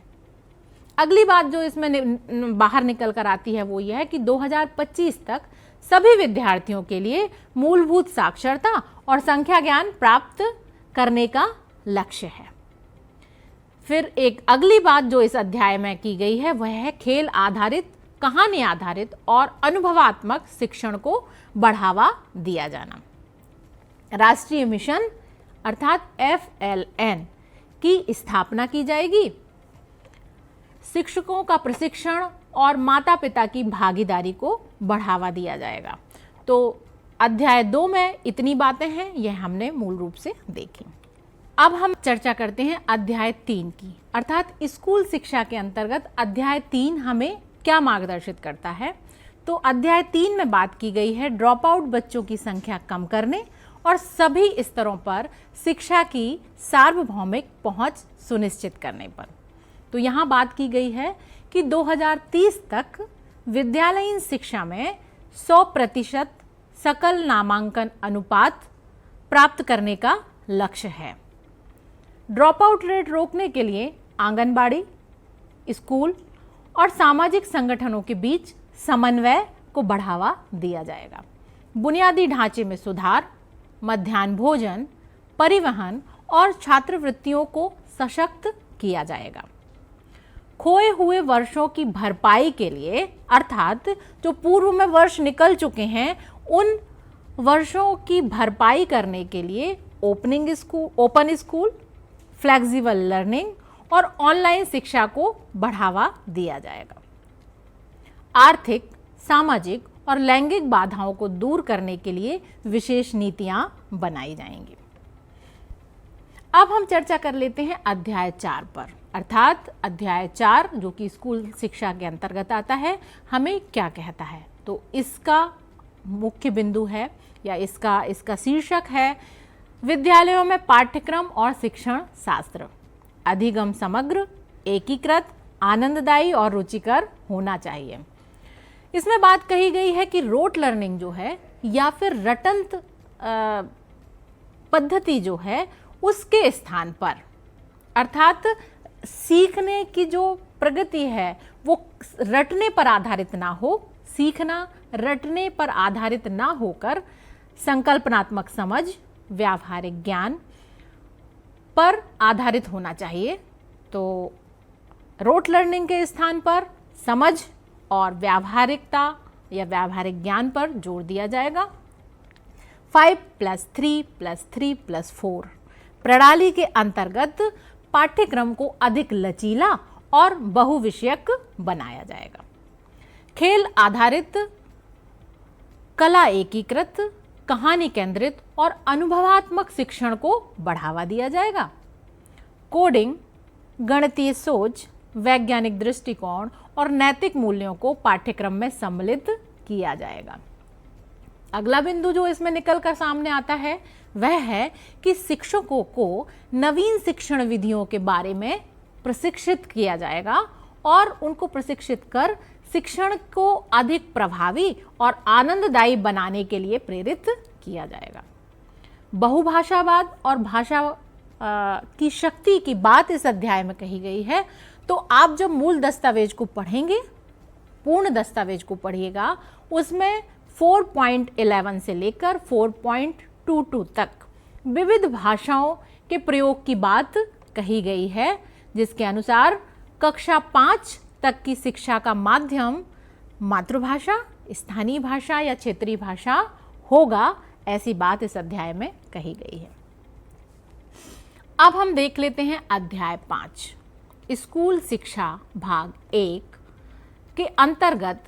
अगली बात जो इसमें बाहर निकल कर आती है वो यह है कि 2025 तक सभी विद्यार्थियों के लिए मूलभूत साक्षरता और संख्या ज्ञान प्राप्त करने का लक्ष्य है। फिर एक अगली बात जो इस अध्याय में की गई है वह है खेल आधारित, कहानी आधारित और अनुभवात्मक शिक्षण को बढ़ावा दिया जाना। राष्ट्रीय मिशन अर्थात FLN की स्थापना की जाएगी। शिक्षकों का प्रशिक्षण और माता पिता की भागीदारी को बढ़ावा दिया जाएगा। तो अध्याय 2 में इतनी बातें हैं, यह हमने मूल रूप से देखी। अब हम चर्चा करते हैं अध्याय 3 की, अर्थात स्कूल शिक्षा के अंतर्गत अध्याय 3 हमें क्या मार्गदर्शित करता है। तो अध्याय 3 में बात की गई है ड्रॉप आउट बच्चों की संख्या कम करने और सभी स्तरों पर शिक्षा की सार्वभौमिक पहुंच सुनिश्चित करने पर। तो यहाँ बात की गई है कि 2030 तक विद्यालयीन शिक्षा में 100% सकल नामांकन अनुपात प्राप्त करने का लक्ष्य है। ड्रॉप आउट रेट रोकने के लिए आंगनबाड़ी, स्कूल और सामाजिक संगठनों के बीच समन्वय को बढ़ावा दिया जाएगा। बुनियादी ढांचे में सुधार, मध्याह्न भोजन, परिवहन और छात्रवृत्तियों को सशक्त किया जाएगा। खोए हुए वर्षों की भरपाई के लिए अर्थात जो पूर्व में वर्ष निकल चुके हैं उन वर्षों की भरपाई करने के लिए ओपन स्कूल, फ्लेक्सिबल लर्निंग और ऑनलाइन शिक्षा को बढ़ावा दिया जाएगा। आर्थिक, सामाजिक और लैंगिक बाधाओं को दूर करने के लिए विशेष नीतियां बनाई जाएंगी। अब हम चर्चा कर लेते हैं अध्याय 4 पर, अर्थात अध्याय 4 जो कि स्कूल शिक्षा के अंतर्गत आता है हमें क्या कहता है। तो इसका मुख्य बिंदु है या इसका शीर्षक है विद्यालयों में पाठ्यक्रम और शिक्षण शास्त्र। अधिगम समग्र, एकीकृत, आनंददायी और रुचिकर होना चाहिए। इसमें बात कही गई है कि रोट लर्निंग जो है या फिर रटंत पद्धति जो है उसके स्थान पर, अर्थात सीखने की जो प्रगति है वो रटने पर आधारित ना हो, सीखना रटने पर आधारित ना होकर संकल्पनात्मक समझ, व्यावहारिक ज्ञान पर आधारित होना चाहिए। तो रोट लर्निंग के स्थान पर समझ और व्यावहारिकता या व्यावहारिक ज्ञान पर जोर दिया जाएगा। 5+3+3+4 प्रणाली के अंतर्गत पाठ्यक्रम को अधिक लचीला और बहुविषयक बनाया जाएगा। खेल आधारित, कला एकीकृत, कहानी केंद्रित और अनुभवात्मक शिक्षण को बढ़ावा दिया जाएगा। कोडिंग, गणितीय सोच, वैज्ञानिक दृष्टिकोण और नैतिक मूल्यों को पाठ्यक्रम में सम्मिलित किया जाएगा। अगला बिंदु जो इसमें निकल कर सामने आता है वह है कि शिक्षकों को नवीन शिक्षण विधियों के बारे में प्रशिक्षित किया जाएगा और उनको प्रशिक्षित कर शिक्षण को अधिक प्रभावी और आनंददायी बनाने के लिए प्रेरित किया जाएगा। बहुभाषावाद और भाषा की शक्ति की बात इस अध्याय में कही गई है। तो आप जब मूल दस्तावेज को पढ़ेंगे, पूर्ण दस्तावेज को पढ़िएगा, उसमें 4.11 से लेकर 4.22 तक विविध भाषाओं के प्रयोग की बात कही गई है, जिसके अनुसार कक्षा 5 तक की शिक्षा का माध्यम मातृभाषा, स्थानीय भाषा या क्षेत्रीय भाषा होगा, ऐसी बात इस अध्याय में कही गई है। अब हम देख लेते हैं अध्याय 5, स्कूल शिक्षा भाग 1 के अंतर्गत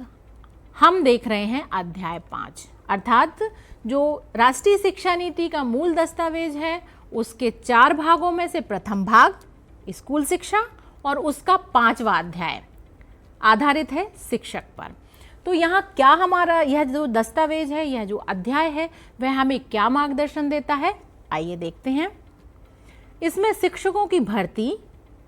हम देख रहे हैं अध्याय 5, अर्थात जो राष्ट्रीय शिक्षा नीति का मूल दस्तावेज है उसके 4 भागों में से प्रथम भाग स्कूल शिक्षा और उसका 5वां अध्याय आधारित है शिक्षक पर। तो यहाँ क्या हमारा यह जो दस्तावेज है, यह जो अध्याय है, वह हमें क्या मार्गदर्शन देता है, आइए देखते हैं। इसमें शिक्षकों की भर्ती,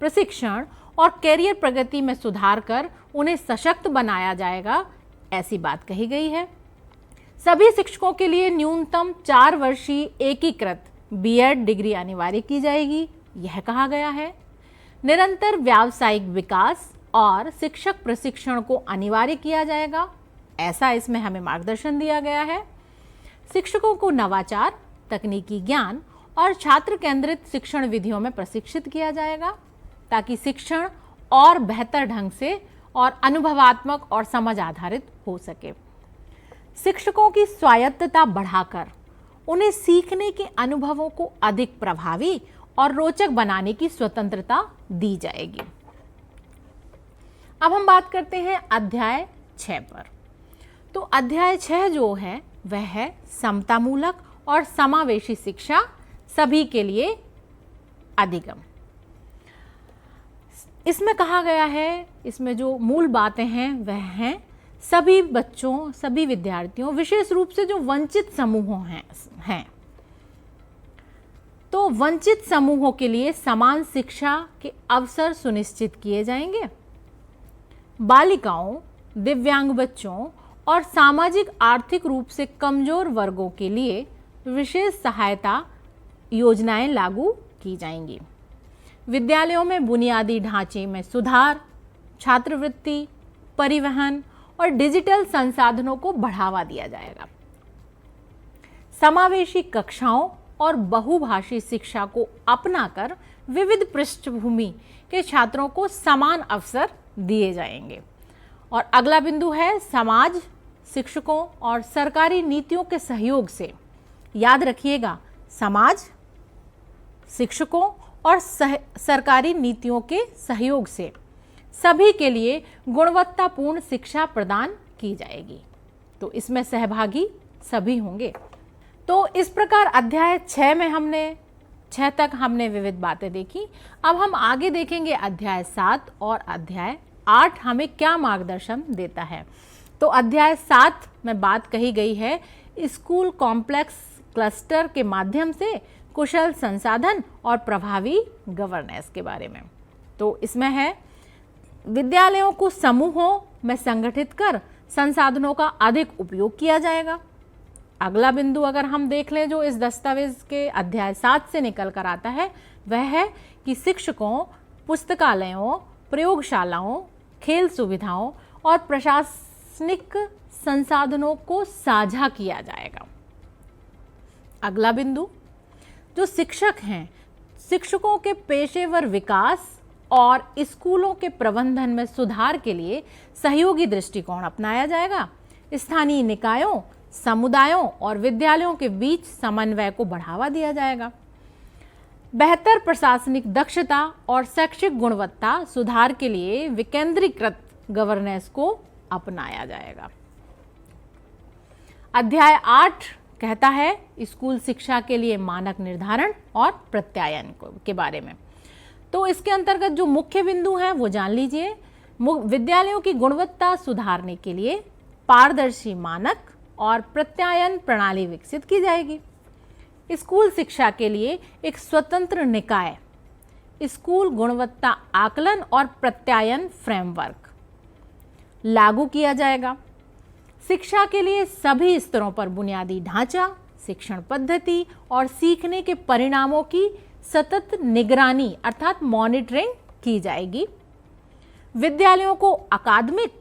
प्रशिक्षण और कैरियर प्रगति में सुधार कर उन्हें सशक्त बनाया जाएगा, ऐसी बात कही गई है। सभी शिक्षकों के लिए न्यूनतम 4 वर्षीय एकीकृत बीएड डिग्री अनिवार्य की जाएगी, यह कहा गया है। निरंतर व्यावसायिक विकास और शिक्षक प्रशिक्षण को अनिवार्य किया जाएगा, ऐसा इसमें हमें मार्गदर्शन दिया गया है। शिक्षकों को नवाचार, तकनीकी ज्ञान और छात्र केंद्रित शिक्षण विधियों में प्रशिक्षित किया जाएगा ताकि शिक्षण और बेहतर ढंग से और अनुभवात्मक और समझ आधारित हो सके। शिक्षकों की स्वायत्तता बढ़ाकर उन्हें सीखने के अनुभवों को अधिक प्रभावी और रोचक बनाने की स्वतंत्रता दी जाएगी। अब हम बात करते हैं अध्याय 6 पर। तो अध्याय 6 जो है वह है समतामूलक और समावेशी शिक्षा सभी के लिए अधिगम। इसमें कहा गया है, इसमें जो मूल बातें हैं वह हैं सभी बच्चों, सभी विद्यार्थियों, विशेष रूप से जो वंचित समूहों हैं तो वंचित समूहों के लिए समान शिक्षा के अवसर सुनिश्चित किए जाएंगे। बालिकाओं, दिव्यांग बच्चों और सामाजिक आर्थिक रूप से कमजोर वर्गों के लिए विशेष सहायता योजनाएं लागू की जाएंगी। विद्यालयों में बुनियादी ढांचे में सुधार, छात्रवृत्ति, परिवहन और डिजिटल संसाधनों को बढ़ावा दिया जाएगा। समावेशी कक्षाओं और बहुभाषी शिक्षा को अपनाकर विविध पृष्ठभूमि के छात्रों को समान अवसर दिए जाएंगे। और अगला बिंदु है समाज, शिक्षकों और सरकारी नीतियों के सहयोग से, याद रखिएगा, समाज, शिक्षकों और सरकारी नीतियों के सहयोग से सभी के लिए गुणवत्तापूर्ण शिक्षा प्रदान की जाएगी। तो इसमें सहभागी सभी होंगे। तो इस प्रकार अध्याय 6 में 6 तक हमने विविध बातें देखी। अब हम आगे देखेंगे अध्याय 7 और अध्याय 8 हमें क्या मार्गदर्शन देता है। तो अध्याय 7 में बात कही गई है स्कूल कॉम्प्लेक्स क्लस्टर के माध्यम से कुशल संसाधन और प्रभावी गवर्नेंस के बारे में। तो इसमें है विद्यालयों को समूहों में संगठित कर संसाधनों का अधिक उपयोग किया जाएगा। अगला बिंदु अगर हम देख लें जो इस दस्तावेज के अध्याय 7 से निकल कर आता है, वह है कि शिक्षकों, पुस्तकालयों, प्रयोगशालाओं, खेल सुविधाओं और प्रशासनिक संसाधनों को साझा किया जाएगा। अगला बिंदु, जो शिक्षक हैं, शिक्षकों के पेशेवर विकास और स्कूलों के प्रबंधन में सुधार के लिए सहयोगी दृष्टिकोण अपनाया जाएगा। स्थानीय निकायों, समुदायों और विद्यालयों के बीच समन्वय को बढ़ावा दिया जाएगा। बेहतर प्रशासनिक दक्षता और शैक्षिक गुणवत्ता सुधार के लिए विकेंद्रीकृत गवर्नेंस को अपनाया जाएगा। अध्याय 8 कहता है स्कूल शिक्षा के लिए मानक निर्धारण और प्रत्यायन के बारे में। तो इसके अंतर्गत जो मुख्य बिंदु हैं वो जान लीजिए। विद्यालयों की गुणवत्ता सुधारने के लिए पारदर्शी मानक और प्रत्यायन प्रणाली विकसित की जाएगी। स्कूल शिक्षा के लिए एक स्वतंत्र निकाय, स्कूल गुणवत्ता आकलन और प्रत्यायन फ्रेमवर्क लागू किया जाएगा। शिक्षा के लिए सभी स्तरों पर बुनियादी ढांचा, शिक्षण पद्धति और सीखने के परिणामों की सतत निगरानी अर्थात मॉनिटरिंग की जाएगी। विद्यालयों को अकादमिक,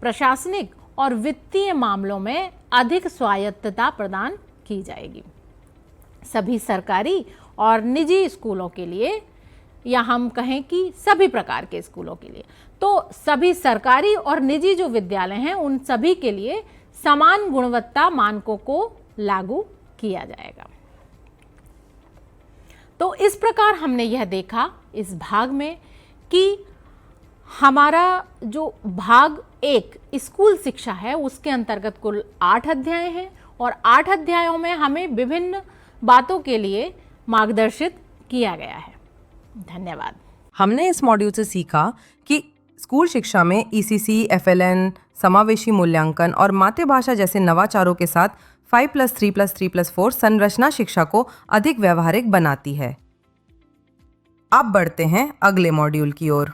प्रशासनिक और वित्तीय मामलों में अधिक स्वायत्तता प्रदान की जाएगी। सभी सरकारी और निजी स्कूलों के लिए, या हम कहें कि सभी प्रकार के स्कूलों के लिए, तो सभी सरकारी और निजी जो विद्यालय हैं उन सभी के लिए समान गुणवत्ता मानकों को लागू किया जाएगा। तो इस प्रकार हमने यह देखा इस भाग में कि हमारा जो भाग 1 स्कूल शिक्षा है उसके अंतर्गत कुल 8 अध्याय हैं और 8 अध्यायों में हमें विभिन्न बातों के लिए मार्गदर्शित किया गया है। धन्यवाद। हमने इस मॉड्यूल से सीखा कि स्कूल शिक्षा में ईसीसी, एफएलएन, समावेशी मूल्यांकन और मातृभाषा जैसे नवाचारों के साथ 5+3+3+4 संरचना शिक्षा को अधिक व्यावहारिक बनाती है। अब बढ़ते हैं अगले मॉड्यूल की ओर।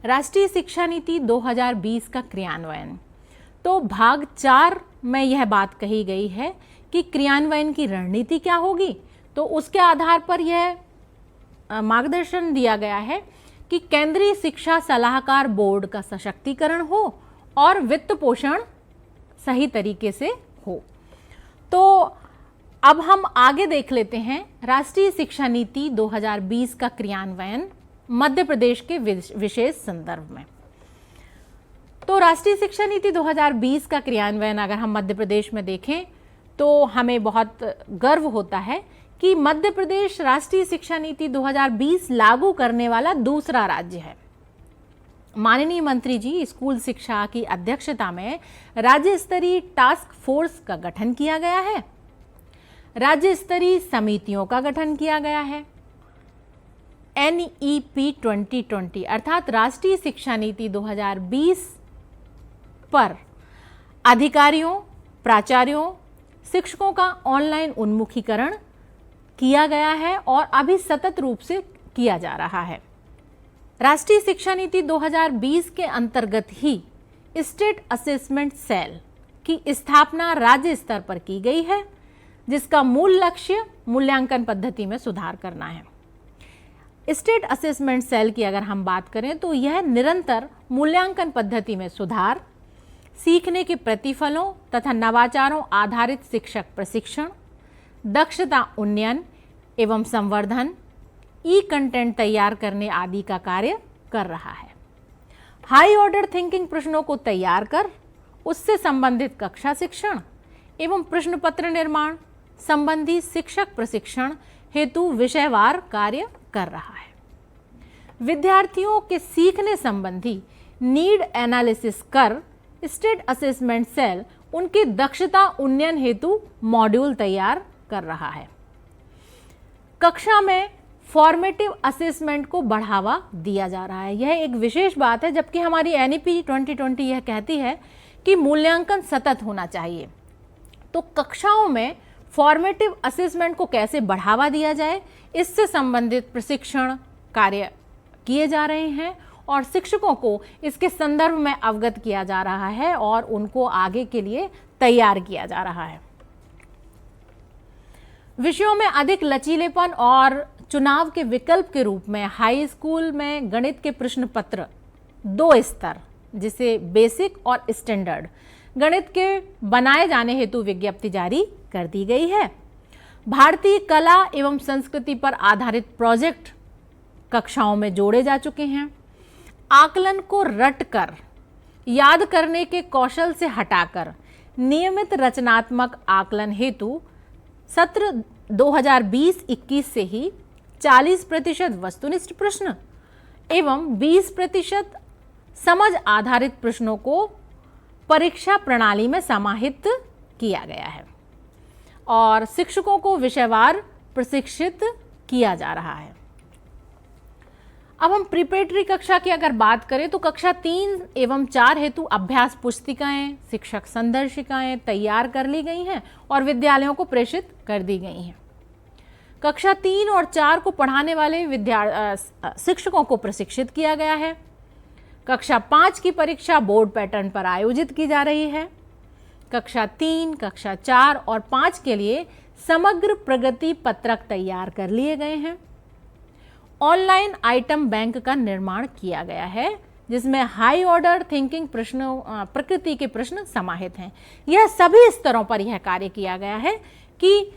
राष्ट्रीय शिक्षा नीति 2020 का क्रियान्वयन। तो भाग 4 में यह बात कही गई है कि क्रियान्वयन की रणनीति क्या होगी। तो उसके आधार पर यह मार्गदर्शन दिया गया है कि केंद्रीय शिक्षा सलाहकार बोर्ड का सशक्तिकरण हो और वित्त पोषण सही तरीके से हो। तो अब हम आगे देख लेते हैं राष्ट्रीय शिक्षा नीति 2020 का क्रियान्वयन मध्य प्रदेश के विशेष संदर्भ में। तो राष्ट्रीय शिक्षा नीति 2020 का क्रियान्वयन अगर हम मध्य प्रदेश में देखें तो हमें बहुत गर्व होता है कि मध्य प्रदेश राष्ट्रीय शिक्षा नीति 2020 लागू करने वाला दूसरा राज्य है। माननीय मंत्री जी स्कूल शिक्षा की अध्यक्षता में राज्य स्तरीय टास्क फोर्स का गठन किया गया है, राज्य स्तरीय समितियों का गठन किया गया है। NEP 2020 अर्थात राष्ट्रीय शिक्षा नीति 2020 पर अधिकारियों, प्राचार्यों, शिक्षकों का ऑनलाइन उन्मुखीकरण किया गया है और अभी सतत रूप से किया जा रहा है। राष्ट्रीय शिक्षा नीति 2020 के अंतर्गत ही स्टेट असेसमेंट सेल की स्थापना राज्य स्तर पर की गई है, जिसका मूल लक्ष्य मूल्यांकन पद्धति में सुधार करना है। स्टेट असेसमेंट सेल की अगर हम बात करें तो यह निरंतर मूल्यांकन पद्धति में सुधार, सीखने के प्रतिफलों तथा नवाचारों आधारित शिक्षक प्रशिक्षण, दक्षता उन्नयन एवं संवर्धन, ई कंटेंट तैयार करने आदि का कार्य कर रहा है। हाई ऑर्डर थिंकिंग प्रश्नों को तैयार कर उससे संबंधित कक्षा शिक्षण एवं प्रश्न पत्र निर्माण संबंधी शिक्षक प्रशिक्षण हेतु विषयवार कार्य कर रहा है। विद्यार्थियों के सीखने संबंधी नीड एनालिसिस कर स्टेट असेसमेंट सेल उनकी दक्षता उन्नयन हेतु मॉड्यूल तैयार कर रहा है। कक्षा में फॉर्मेटिव असेसमेंट को बढ़ावा दिया जा रहा है। यह एक विशेष बात है, जबकि हमारी NEP 2020 यह कहती है कि मूल्यांकन सतत होना चाहिए। तो कक्षाओं में फॉर्मेटिव असेसमेंट को कैसे बढ़ावा दिया जाए, इससे संबंधित प्रशिक्षण कार्य किए जा रहे हैं और शिक्षकों को इसके संदर्भ में अवगत किया जा रहा है और उनको आगे के लिए तैयार किया जा रहा है। विषयों में अधिक लचीलेपन और चुनाव के विकल्प के रूप में हाई स्कूल में गणित के प्रश्न पत्र 2 स्तर, जिसे बेसिक और स्टैंडर्ड गणित के बनाए जाने हेतु विज्ञप्ति जारी कर दी गई है। भारतीय कला एवं संस्कृति पर आधारित प्रोजेक्ट कक्षाओं में जोड़े जा चुके हैं। आकलन को रटकर याद करने के कौशल से हटाकर नियमित रचनात्मक आकलन हेतु सत्र 2020-21 से ही 40% वस्तुनिष्ठ प्रश्न एवं 20% समझ आधारित प्रश्नों को परीक्षा प्रणाली में समाहित किया गया है और शिक्षकों को विषयवार प्रशिक्षित किया जा रहा है। अब हम प्रिपरेटरी कक्षा की अगर बात करें तो कक्षा 3 एवं 4 हेतु अभ्यास पुस्तिकाएं, शिक्षक संदर्शिकाएं तैयार कर ली गई हैं और विद्यालयों को प्रेषित कर दी गई हैं। कक्षा 3 और 4 को पढ़ाने वाले शिक्षकों को प्रशिक्षित किया गया है। कक्षा 5 की परीक्षा बोर्ड पैटर्न पर आयोजित की जा रही है। कक्षा 3, कक्षा 4 और 5 के लिए समग्र प्रगति पत्रक तैयार कर लिए गए हैं। ऑनलाइन आइटम बैंक का निर्माण किया गया है जिसमें हाई ऑर्डर थिंकिंग प्रकृति के प्रश्न समाहित हैं। यह सभी स्तरों पर यह कार्य किया गया है कि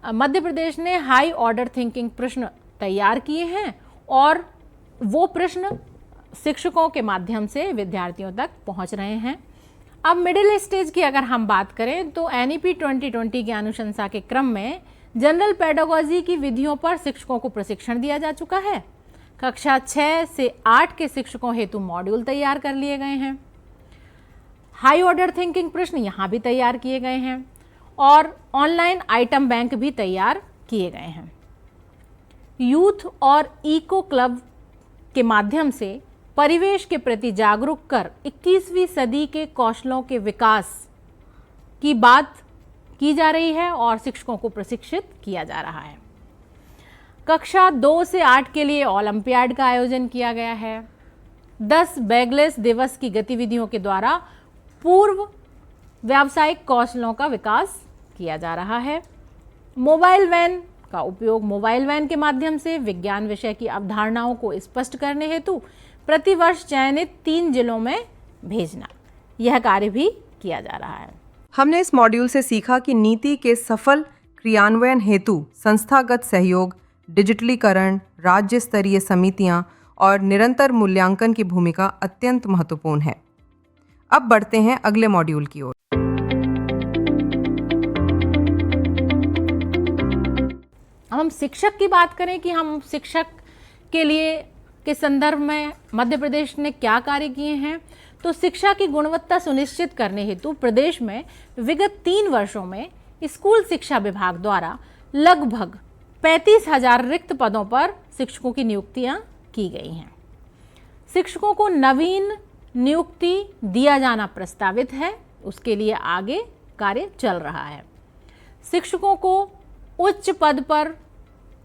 मध्य प्रदेश ने हाई ऑर्डर थिंकिंग प्रश्न तैयार किए हैं और वो प्रश्न शिक्षकों के माध्यम से विद्यार्थियों तक पहुंच रहे हैं। अब मिडिल स्टेज की अगर हम बात करें तो NEP 2020 की अनुशंसा के क्रम में जनरल पेडागोजी की विधियों पर शिक्षकों को प्रशिक्षण दिया जा चुका है। कक्षा 6 से 8 के शिक्षकों हेतु मॉड्यूल तैयार कर लिए गए हैं। हाई ऑर्डर थिंकिंग प्रश्न यहाँ भी तैयार किए गए हैं और ऑनलाइन आइटम बैंक भी तैयार किए गए हैं। यूथ और इको क्लब के माध्यम से परिवेश के प्रति जागरूक कर 21वीं सदी के कौशलों के विकास की बात की जा रही है और शिक्षकों को प्रशिक्षित किया जा रहा है। कक्षा 2 से 8 के लिए ओलंपियाड का आयोजन किया गया है। 10 बैगलेस दिवस की गतिविधियों के द्वारा पूर्व व्यावसायिक कौशलों का विकास किया जा रहा है। मोबाइल वैन का उपयोग मोबाइल वैन के माध्यम से विज्ञान विषय की अवधारणाओं को स्पष्ट करने हेतु प्रतिवर्ष चयनित 3 जिलों में भेजना, यह कार्य भी किया जा रहा है। हमने इस मॉड्यूल से सीखा कि नीति के सफल क्रियान्वयन हेतु संस्थागत सहयोग, डिजिटलीकरण, राज्य स्तरीय समितियां और निरंतर मूल्यांकन की भूमिका अत्यंत महत्वपूर्ण है। अब बढ़ते हैं अगले मॉड्यूल की ओर। हम शिक्षक की बात करें कि हम शिक्षक के लिए के संदर्भ में मध्य प्रदेश ने क्या कार्य किए हैं, तो शिक्षा की गुणवत्ता सुनिश्चित करने हेतु प्रदेश में विगत 3 वर्षों में स्कूल शिक्षा विभाग द्वारा लगभग 35,000 रिक्त पदों पर शिक्षकों की नियुक्तियां की गई हैं। शिक्षकों को नवीन नियुक्ति दिया जाना प्रस्तावित है, उसके लिए आगे कार्य चल रहा है। शिक्षकों को उच्च पद पर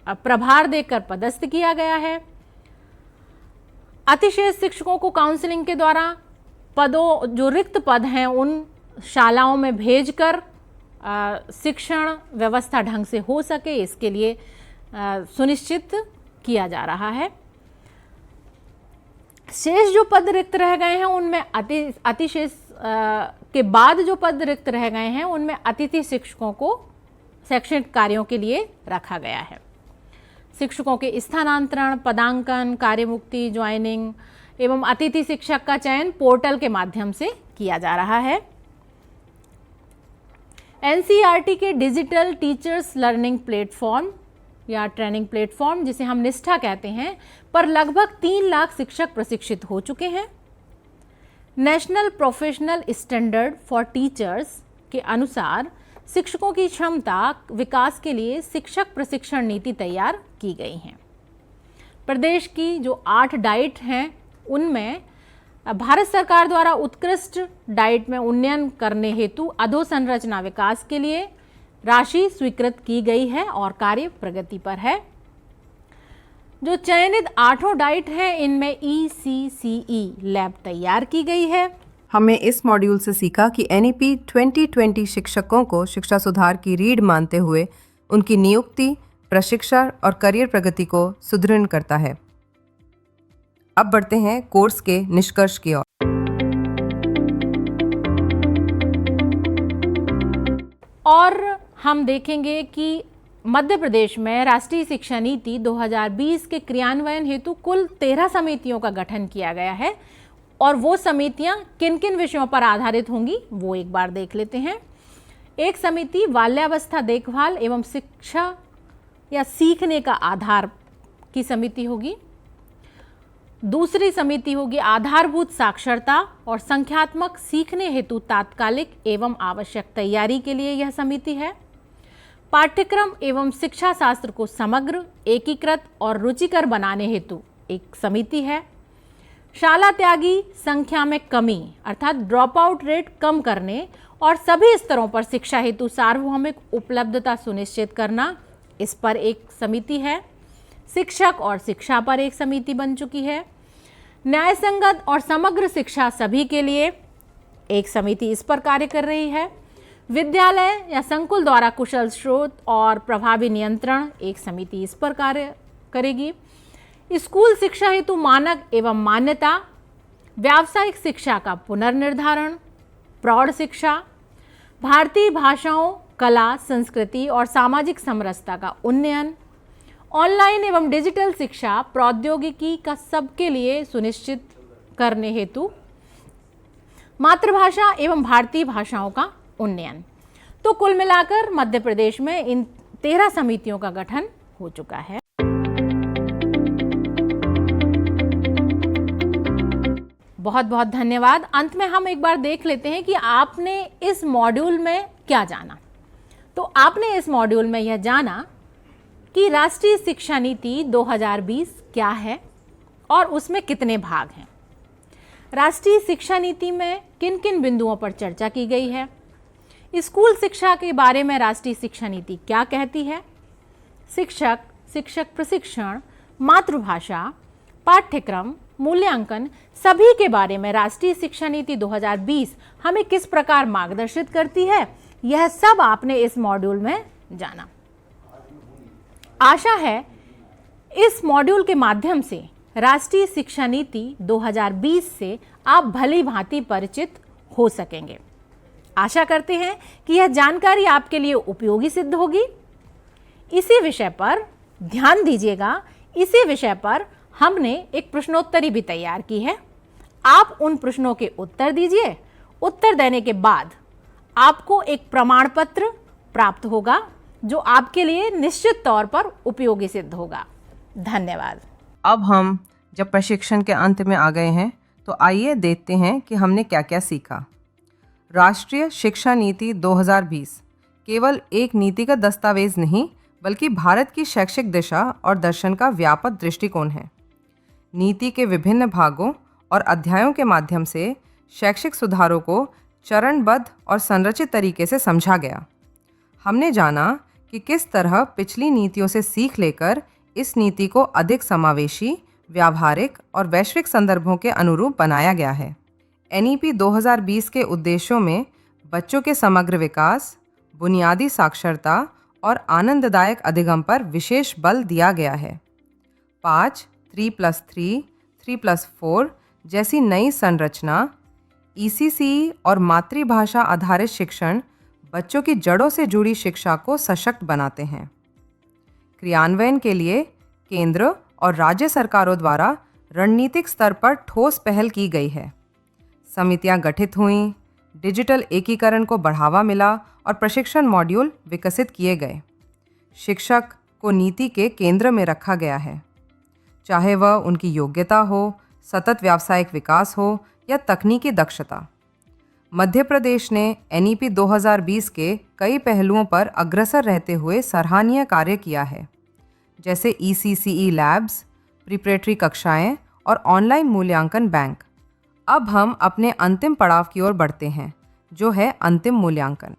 प्रभार देकर पदस्थ किया गया है। अतिशेष शिक्षकों को काउंसलिंग के द्वारा पदों जो रिक्त पद हैं उन शालाओं में भेजकर शिक्षण व्यवस्था ढंग से हो सके, इसके लिए सुनिश्चित किया जा रहा है। शेष जो पद रिक्त रह गए हैं उनमें अतिशेष के बाद जो पद रिक्त रह गए हैं उनमें अतिथि शिक्षकों को शैक्षणिक कार्यों के लिए रखा गया है। शिक्षकों के स्थानांतरण, पदांकन, कार्यमुक्ति, ज्वाइनिंग एवं अतिथि शिक्षक का चयन पोर्टल के माध्यम से किया जा रहा है। NCERT के डिजिटल टीचर्स लर्निंग प्लेटफॉर्म या ट्रेनिंग प्लेटफॉर्म, जिसे हम निष्ठा कहते हैं, पर लगभग 3 लाख शिक्षक प्रशिक्षित हो चुके हैं। National professional standard for teachers के अनुसार शिक्षकों की क्षमता विकास के लिए शिक्षक प्रशिक्षण नीति तैयार की गई है। प्रदेश की जो 8 डाइट हैं उनमें भारत सरकार द्वारा उत्कृष्ट डाइट में उन्नयन करने हेतु अधोसंरचना विकास के लिए राशि स्वीकृत की गई है और कार्य प्रगति पर है। जो चयनित 8 डाइट है इनमें ECCE लैब तैयार की गई है। हमने इस मॉड्यूल से सीखा कि NEP 2020 शिक्षकों को शिक्षा सुधार की रीढ़ मानते हुए उनकी नियुक्ति, प्रशिक्षण और करियर प्रगति को सुदृढ़ करता है। अब बढ़ते हैं कोर्स के निष्कर्ष की ओर। और हम देखेंगे कि मध्य प्रदेश में राष्ट्रीय शिक्षा नीति 2020 के क्रियान्वयन हेतु कुल 13 समितियों का गठन किया गया है और वो समितियां किन किन विषयों पर आधारित होंगी वो एक बार देख लेते हैं। एक समिति बाल्यावस्था देखभाल एवं शिक्षा या सीखने का आधार की समिति होगी। दूसरी समिति होगी आधारभूत साक्षरता और संख्यात्मक सीखने हेतु तात्कालिक एवं आवश्यक तैयारी के लिए यह समिति है। पाठ्यक्रम एवं शिक्षा शास्त्र को समग्र, एकीकृत और रुचिकर बनाने हेतु एक समिति है। शाला त्यागी संख्या में कमी अर्थात ड्रॉप आउट रेट कम करने और सभी स्तरों पर शिक्षा हेतु सार्वभौमिक उपलब्धता सुनिश्चित करना, इस पर एक समिति है। शिक्षक और शिक्षा पर एक समिति बन चुकी है। न्यायसंगत और समग्र शिक्षा सभी के लिए एक समिति इस पर कार्य कर रही है। विद्यालय या संकुल द्वारा कुशल स्रोत और प्रभावी नियंत्रण, एक समिति इस पर कार्य करेगी। स्कूल शिक्षा हेतु मानक एवं मान्यता, व्यावसायिक शिक्षा का पुनर्निर्धारण, प्रौढ़ शिक्षा, भारतीय भाषाओं, कला, संस्कृति और सामाजिक समरसता का उन्नयन, ऑनलाइन एवं डिजिटल शिक्षा प्रौद्योगिकी का सबके लिए सुनिश्चित करने हेतु मातृभाषा एवं भारतीय भाषाओं का उन्नयन। तो कुल मिलाकर मध्य प्रदेश में इन 13 समितियों का गठन हो चुका है। बहुत बहुत धन्यवाद। अंत में हम एक बार देख लेते हैं कि आपने इस मॉड्यूल में क्या जाना। तो आपने इस मॉड्यूल में यह जाना कि राष्ट्रीय शिक्षा नीति 2020 क्या है और उसमें कितने भाग हैं। राष्ट्रीय शिक्षा नीति में किन किन बिंदुओं पर चर्चा की गई है। स्कूल शिक्षा के बारे में राष्ट्रीय शिक्षा नीति क्या कहती है। शिक्षक, शिक्षक प्रशिक्षण, मातृभाषा, पाठ्यक्रम, मूल्यांकन सभी के बारे में राष्ट्रीय शिक्षा नीति 2020 हमें किस प्रकार मार्गदर्शित करती है, यह सब आपने इस मॉड्यूल में जाना। आशा है इस मॉड्यूल के माध्यम से राष्ट्रीय शिक्षा नीति 2020 से आप भली भांति परिचित हो सकेंगे। आशा करते हैं कि यह जानकारी आपके लिए उपयोगी सिद्ध होगी। इसी विषय पर ध्यान दीजिएगा। इसी विषय पर हमने एक प्रश्नोत्तरी भी तैयार की है। आप उन प्रश्नों के उत्तर दीजिए। उत्तर देने के बाद आपको एक प्रमाण पत्र प्राप्त होगा जो आपके लिए निश्चित तौर पर उपयोगी सिद्ध होगा। धन्यवाद। अब हम जब प्रशिक्षण के अंत में आ गए हैं तो आइए देखते हैं कि हमने क्या क्या सीखा। राष्ट्रीय शिक्षा नीति 2020 केवल एक नीतिगत दस्तावेज नहीं बल्कि भारत की शैक्षिक दिशा और दर्शन का व्यापक दृष्टिकोण है। नीति के विभिन्न भागों और अध्यायों के माध्यम से शैक्षिक सुधारों को चरणबद्ध और संरचित तरीके से समझा गया। हमने जाना कि किस तरह पिछली नीतियों से सीख लेकर इस नीति को अधिक समावेशी, व्यावहारिक और वैश्विक संदर्भों के अनुरूप बनाया गया है। NEP 2020 के उद्देश्यों में बच्चों के समग्र विकास, बुनियादी साक्षरता और आनंददायक अधिगम पर विशेष बल दिया गया है। 5, 3+3, 3+4 जैसी नई संरचना, ECCE और मातृभाषा आधारित शिक्षण बच्चों की जड़ों से जुड़ी शिक्षा को सशक्त बनाते हैं। क्रियान्वयन के लिए केंद्र और राज्य सरकारों द्वारा रणनीतिक स्तर पर ठोस पहल की गई है। समितियां गठित हुईं, डिजिटल एकीकरण को बढ़ावा मिला और प्रशिक्षण मॉड्यूल विकसित किए गए। शिक्षक को नीति के केंद्र में रखा गया है, चाहे वह उनकी योग्यता हो, सतत व्यावसायिक विकास हो या तकनीकी दक्षता। मध्य प्रदेश ने NEP 2020 के कई पहलुओं पर अग्रसर रहते हुए सराहनीय कार्य किया है, जैसे ECCE लैब्स, प्रिपरेटरी कक्षाएं और ऑनलाइन मूल्यांकन बैंक। अब हम अपने अंतिम पड़ाव की ओर बढ़ते हैं, जो है अंतिम मूल्यांकन।